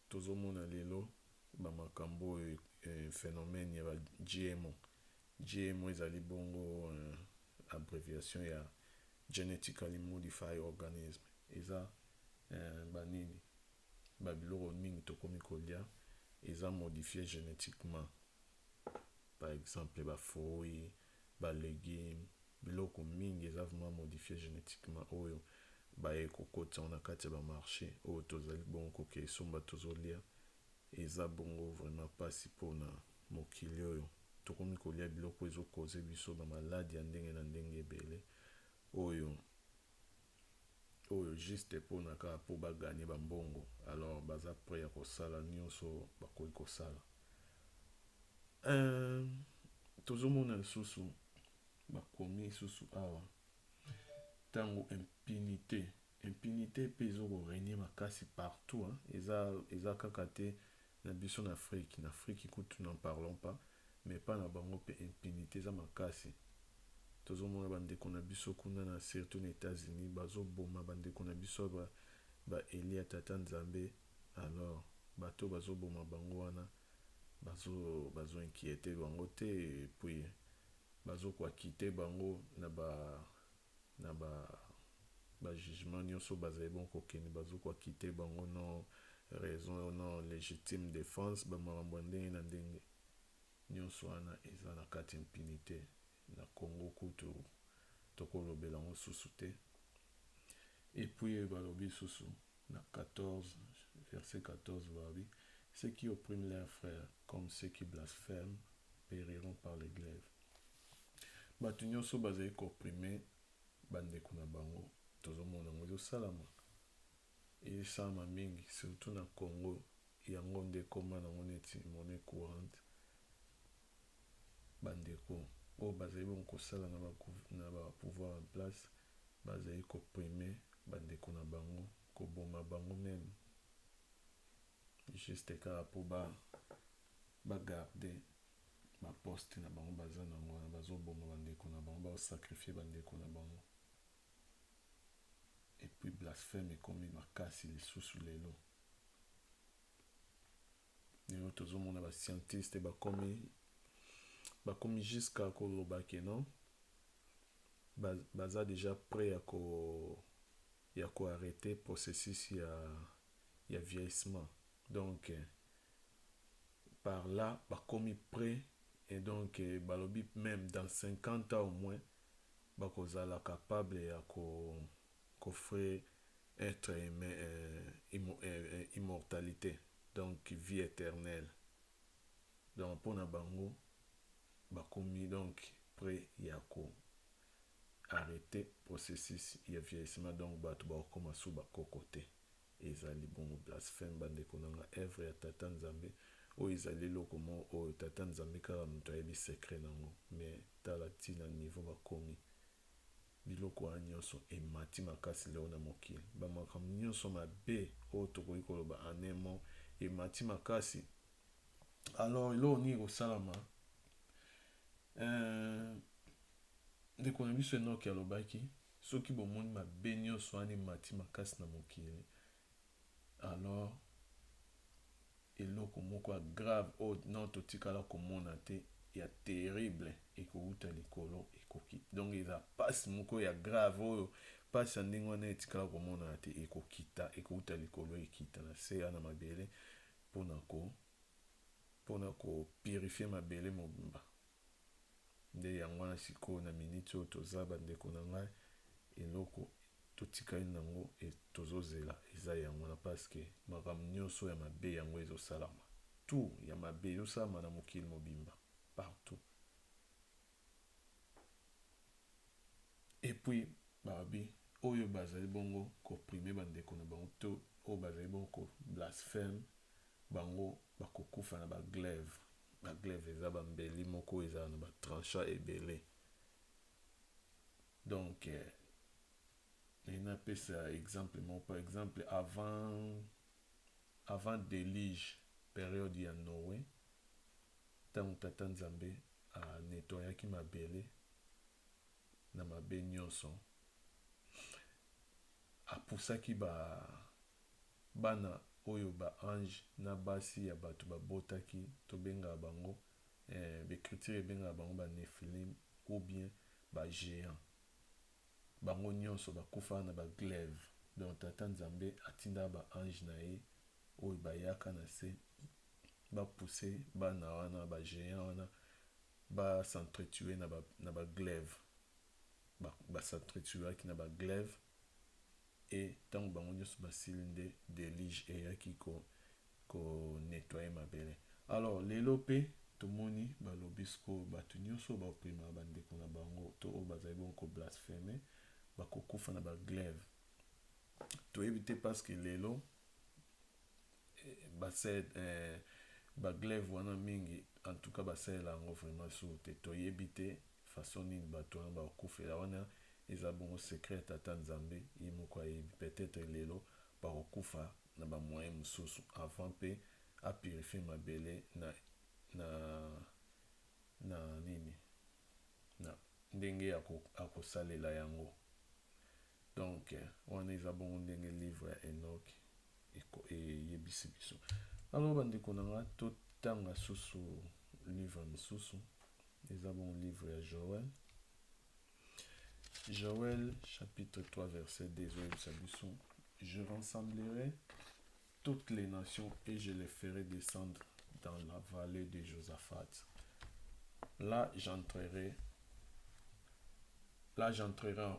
tozomona lelo bamakambo oyo phénomène ya ba GMO ezali bongo abréviation ya genetically modified organism eza banini babiloko mingi tokomi kolia eza modifié génétiquement par exemple bafruits balégumes biloko mingi eza vraiment modifié génétiquement oyo baye kokota na kati ya bamarché oyo tozali bongo koke esomba tozolia eza bongo vraiment mpasi mpona mokili oyo tokomi kolia biloko ezokoze biso bamaladi ya ndenge na ndenge ebele oyo juste mpona kaka mpo baganye bambongo alors baza prêt ya kosala nyonso bakoki kosala tozomona lisusu bakomi lisusu awa ntango impunité mpe ezokorenie makasi partout eza kaka te na biso na Afrique kutu n'en parlons pas mais pas na bango mpe impunité eza makasi tozomona bandeko na biso kuna na surtout na États-Unis bazoboma bandeko na biso baeli ya tata nzambe alors bato bazoboma bango wana bazoinquiété bango te puis bazokoakite bango na bajugement nyonso bazali bon kokende bazokoakite bango non raison non légitime défense bamakambo ya ndenge na ndenge nyonso wana eza na kati impunité na Congo kutu tokolobela yango susu te et puis balobi susu na 14 verset 14 balobi ceux qui oppriment leurs frères comme ceux qui blasphèment périront par les glaives bato nyonso bazali koopprime bandeko na bango tozomona yango ezosalama esalama mingi surtout na Congo yango nde koma nango neti monnaie courante bandeko oyo bazali bongo kosala na bapouvoir en place bazali koprime bandeko na bango koboma bango meme juste kaka mpo bagarde baposte na bango baza nango wana bazoboma bandeko na bango baosacrifie bandeko na bango et puis blasphème ekomi makasi lisusu lelo tozomona bascientiste bakomi jusqu'à koloba ke non baza déjà prêt ya koarrêter processus ya vieillissement donc par là bakomi prêt et donc balobi même dans 50 ans au moins bakozala capable ya qu'offrir être immortalité donc vie éternelle donc mpona bango bakomi donc prêt ya ko arrêter processus ya vieillissement donc bato bakokoma su bakoko te ezali bongo blasphème bandeko nanga œuvre ya tata nzambe oyo ezali eloko moko oyo tata nzambe kaka moto ayebi secret nango mais tala ntina niveau bakomi biloko wana nyonso emati makasi leo na mokili bamakambo nyonso mabe oyo tokoki koloba anemo emati makasi alors eloko nini kosalama ndeko na biso Enoki alobaki soki bomoni mabe nyonso wana emati makasi na mokili alors eloko moko ya grave oyo non totikala komona te ya terrible ekouta likolo ekokita. Donc eza pasi moko ya grave oyo pasi ya ndenge wana etikala komona te ekokita ekouta likolo ekita na se ya na mabele mpona kopurifie mabele mobimba. Nde yango wana sikoyo na miniti oyo toza bandeko na ngai eloko totikali nango tozozela eza yango wana parceke makambo nyonso ya mabe yango ezosalama tout ya mabe ezosalama na mokili mobimba partout. Et puis babi oyo bazali bongo koprime bandeko na bango to oyo bazali bongo ko blasphème bango bakokufa na baglaive. Baglaive eza bambeli moko eza na batrancha ebele. Donc napesa exemple moko par exemple avant déluge période ya Noé ntango tata nzambe anetoyaki mabele na mabe nyonso apusaki bana oyo ba ange na basi ya bato babotaki tobengaka bango l'écriture ebengaka bango ba Nephilim ou bien ba géant. Bango nyonso bakufa na baglaive. Donc tata nzambe atinda ba ange na ye oyo bayaka na se bapuse bana wana ba géant wana s'entretuer na baglaive. S'entretuaki na baglaive et ntango bango nyonso basili nde déluge eyaki nettoyer mabele. Alors lelo pe tomoni balobi sikoyo bato nyonso baoprimaka bandeko na bango to oyo bazali bongo ko blasphème bakokufa na baglaive. Toyebi te parceke lelo baglaive wana mingi en tout cas basalela yango vraiment suru te toyebi te façon nini bato wana bakokufela wana eza bongo secret tata nzambe ye moko ayebi. Peut-être lelo bakokufa na bamoyen mosusu avant pe apurifie mabele na nini na ndenge akosalela yango. Donc wana eza bongo ndenge livre ya Enoch eyebisi biso. Alors bandeko na nga totanga susu livre mosusu eza bongo livre ya Joël. Joël chapitre 3 verset 2 ezoyebisa biso je rassemblerai toutes les nations et je les ferai descendre dans la vallée de Josaphat. Là j'entrerai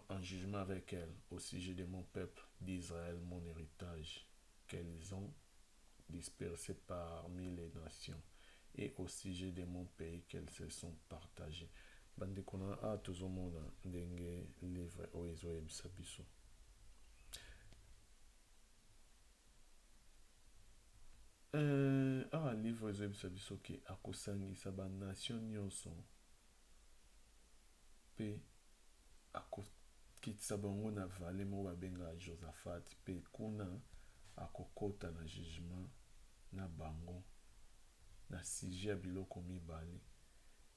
en jugement avec elles au sujet de mon peuple d'Israël, mon héritage, qu'elles ont dispersé parmi les nations, et au sujet de mon pays qu'elles se sont partagées. Bandeko na tozomona ndenge livre oyo ezoyebisa biso. Livre ezoyebisa biso ke akosangisa banation nyonso pe akokitisa bango na vale moko babengaka Josaphat pe kuna akokota na jugement na bango na sujet ya biloko mibale.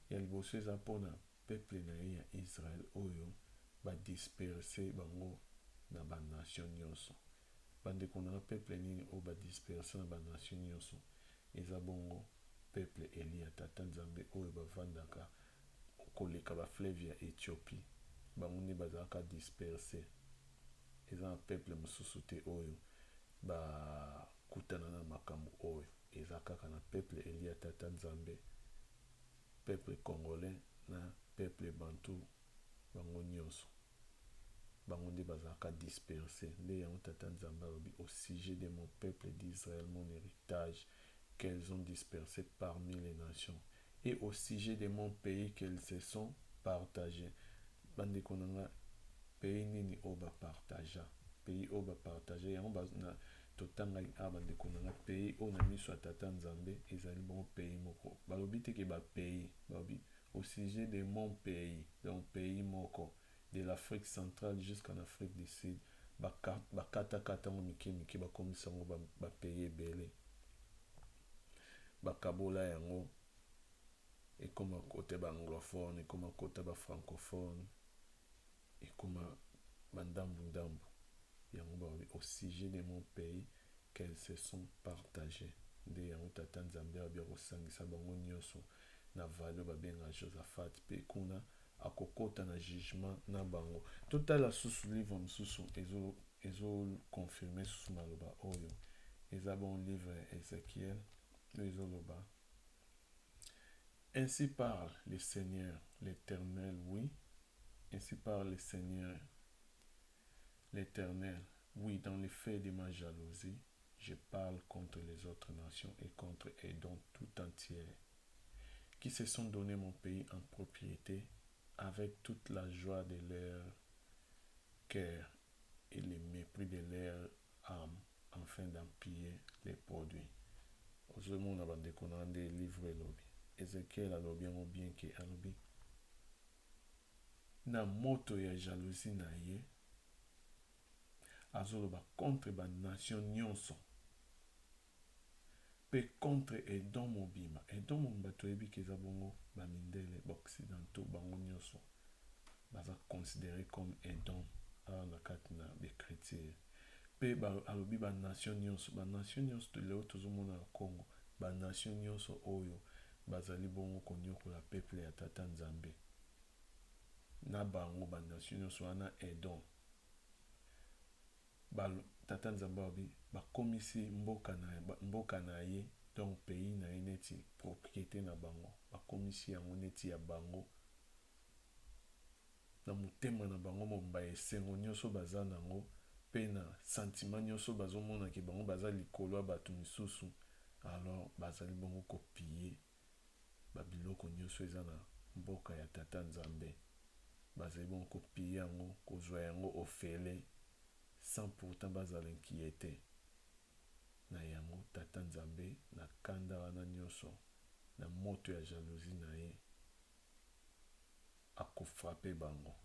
Ya liboso eza mpona peuple na ye ya Israel oyo badisperse bango na banation nyonso. Bandeko na peuple nini oyo badisperse na banation nyonso eza bongo peuple eli ya tata nzambe oyo bavandaka koleka bafleuve ya Éthiopie. Bango nde bazalaka disperse. Eza na peuple mosusu te oyo bakutana na makambo oyo. Eza kaka na peuple eli ya tata nzambe, peuple congolais na peuple bantu bango nyonso. Bango nde bazalaka disperse. Nde yango tata nzambe alobi au sujet de mon peuple d'Israël, mon héritage, qu'elles ont dispersé parmi les nations, et au sujet de mon pays qu'elles se sont partagées. Bandeko nanga pays nini oyo bapartaja, pays oyo bapartaje yango na totanga bandeko nanga pays oyo na miso ya tata nzambe ezali bongo pays moko. Balobi teke bapays, balobi au sujet de mon pays, donc pays moko de l'Afrique centrale jusqu'en Afrique du Sud, bakatakata ngo mike mike bakomisa ngo bapays ebele. Bakabola yango ekoma kote ba anglophone, ekoma kote ba francophone, ekoma bandambu ndambu. Yango balobi au sujet de mon pays qu'elles se sont partagées. Nde yango tata nzambe abia kosangisa bango nyonso na valeur babenga Josaphat pe kuna akokota na jugement na bango. Totala susu livre mosusu ezo confirmer susu maloba oyo. Eza bon livre Ézéchiel ezoloba. Ainsi parle le Seigneur, l'Éternel, oui. Ainsi parle le Seigneur, l'Éternel. Oui, dans les faits de ma jalousie, je parle contre les autres nations et contre Édom tout entière, qui se sont donné mon pays en propriété avec toute la joie de leur cœur et le mépris de leur âme, afin d'en piller les produits. Ozomona bandeko na nde livre elobi. Ézéchiel alobi yango bien ke alobi na moto ya jalousie na ye azoloba contre banation nyonso pe contre Edom mobimba. Edom mobimba toyebi ke eza bongo bamindele baoccidentaux bango nyonso baza considéré comme Edom awa na kati na bekritie pe alobi banation nyonso leo tozomona na Congo, banation nyonso oyo bazali bongo konyokola peuple ya tata Nzambe na bango banation nyonso wana Edom tata Nzambe alobi bakomisi mboka na ye, donc pays na ye neti propriété na bango, bakomisi yango neti ya bango na motema na bango mobimba esengo nyonso baza nango pe na sentiment nyonso bazomona ke bango baza likolo ya bato misusu, alors bazali bongo kopie babiloko nyonso eza na mboka ya tata Nzambe, bazali bongo kopie yango kozwa yango ofele sans pourtant bazala inquiété na yango. Tata Nzambe na kanda wana nyonso na moto ya jalousie na ye akofrape bango.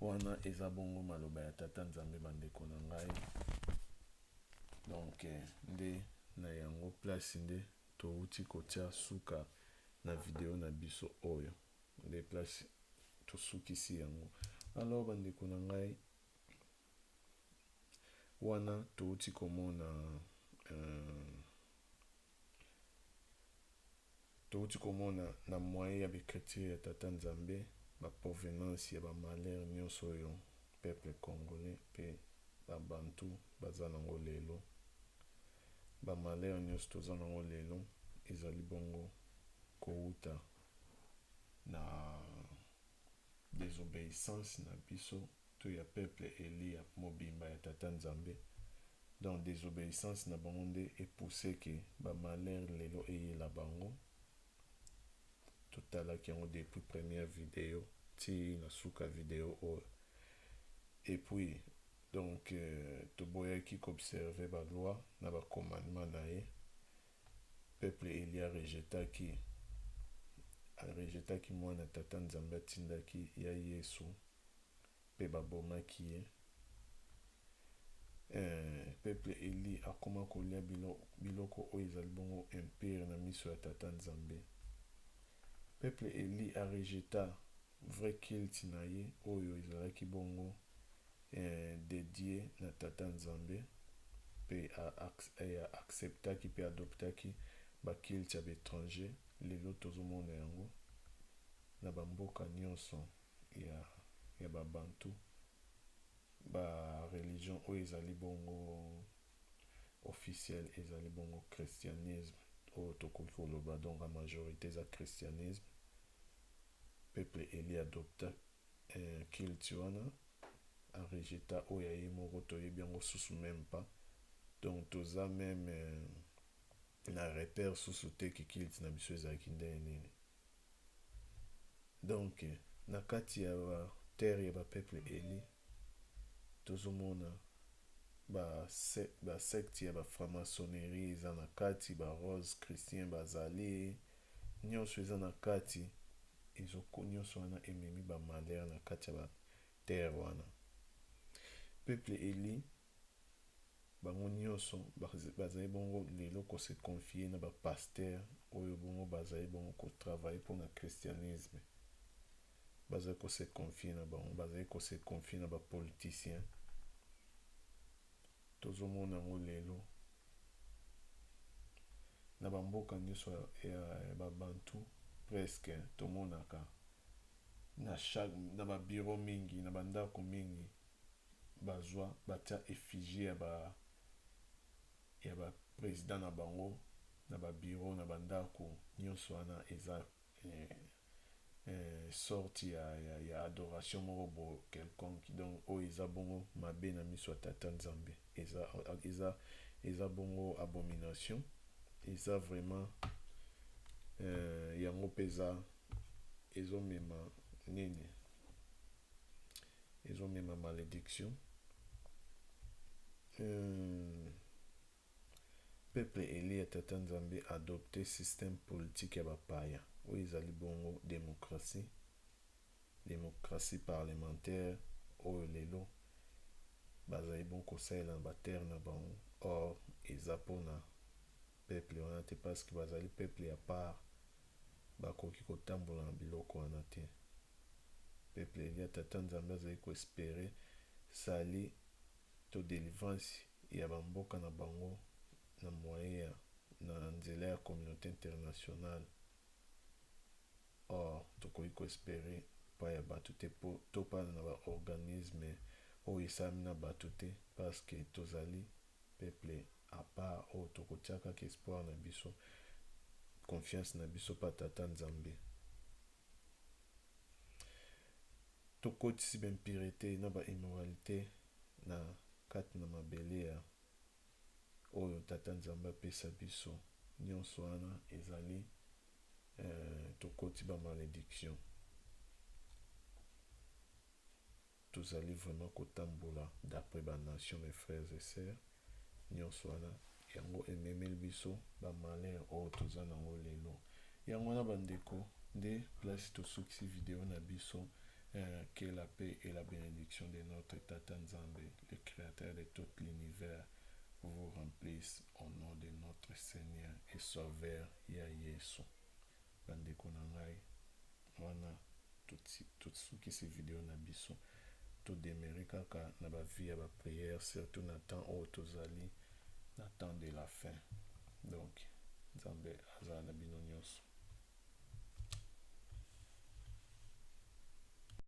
Wana eza bongo maloba ya tata Nzambe bandeko na ngai. Donc nde na yango place nde touti kotia suka na video na biso oyo, nde place tosukisi yango. Alors bandeko na ngai, wana touti komona na moyen ya bekriture ya tata Nzambe baprovenance ya bamalere nyonso oyo peuple congolais pe babantu baza nango lelo. Bamalere nyonso toza nango lelo ezali bongo kouta na désobéissance na biso to ya peuple Eli mobimba ya tata Nzambe. Donc désobéissance na bango nde epousse ke bamalere lelo eyela bango. Totalaki yango depuis première vidéo ti na suka vidéo oyo. Et puis donc toboyaki koobserve baloi na bacommandement na ye. Peuple Eli arejetaki mwana tata Nzambe atindaki ya Yesu pe babomaki ye. Peuple Eli akoma kolia biloko oyo ezali bongo impure na miso ya tata Nzambe. Peuple Eli arejeta vrai culte na ye oyo ezalaki bongo dédié na tata Nzambe pe acceptaki pe adoptaki baculte ya bétranger. Lelo tozomona yango na bamboka nyonso ya babantu, ba religion oyo ezali bongo officiel ezali bongo christianisme oyo tokoki koloba, donc la majorité eza christianisme. Peuple Eli adopta culte wana arejeta oyo ye moko toyebi yango susu même pas. Donc toza même na repère susu te ki culte na biso ezalaki ndenge nini. Donc na kati ya terre ya bapeuple Eli tozomona basecte ya baframaçonnerie eza na kati, barose christien bazali nyonso eza na kati, nyonso wana ememi bamalere na kati ya baterre wana. Peuple Eli bango nyonso bazali bongo lelo kose confie na bapaster oyo bongo bazali bongo kotravaille mpona christianisme. Bazali kose confie na bango, bazali kose confie na bapoliticien. Tozomona yango lelo na bamboka nyonso ya babantu presque tomonaka na babiro mingi na bandako mingi bazwa batia effigie ya baprésident na bango na babiro na bandako nyonso wana eza sorti ya adoration moko bo quelconque donc oyo eza bongo mabe na miso ya tata nzambe eza bongo abomination eza vraiment yango mpe ezomema nini ezomema malédiction peuple eli ya tata nzambe adopte système politique ya bapaya oyo ezali bongo démocratie parlementaire oyo lelo bazali bon kosalela na baterre na bango or eza mpona peuple wana te parce que bazali peuple ya part bakoki kotambola na biloko wana te peuple eli ya tata nzambe azali koespere sali to délivrance ya bamboka na bango na moyen na nzela ya communauté internationale or tokoki koespere pa ya bato te to pa na baorganisme oyo esalami na bato te parce que tozali peuple à part oyo tokotia kaka espoir na biso confiance na biso pa tata nzambe tokotisi baimpurité na baimmoralité na kati na mabele ya oyo tata nzambe apesa biso nyonso wana ezali tokoti bamalédiction tozali vraiment kotambola d'après banation mes frères et sœurs nyonso wana yango ememeli biso bamalheur oyo toza nango lelo yango wana bandeko nde place tosukisi video na biso que la paix et la bénédiction de notre tata nzambe le créateur de tout l'univers vous remplisse au nom de notre Seigneur et Sauveur ya Yesu. Bandeko na ngai wana tosukisi video na biso todemere kaka na bavie ya baprière surtout na temps oyo tozali na temps de la fin donc nzambe azala na bino nyonso.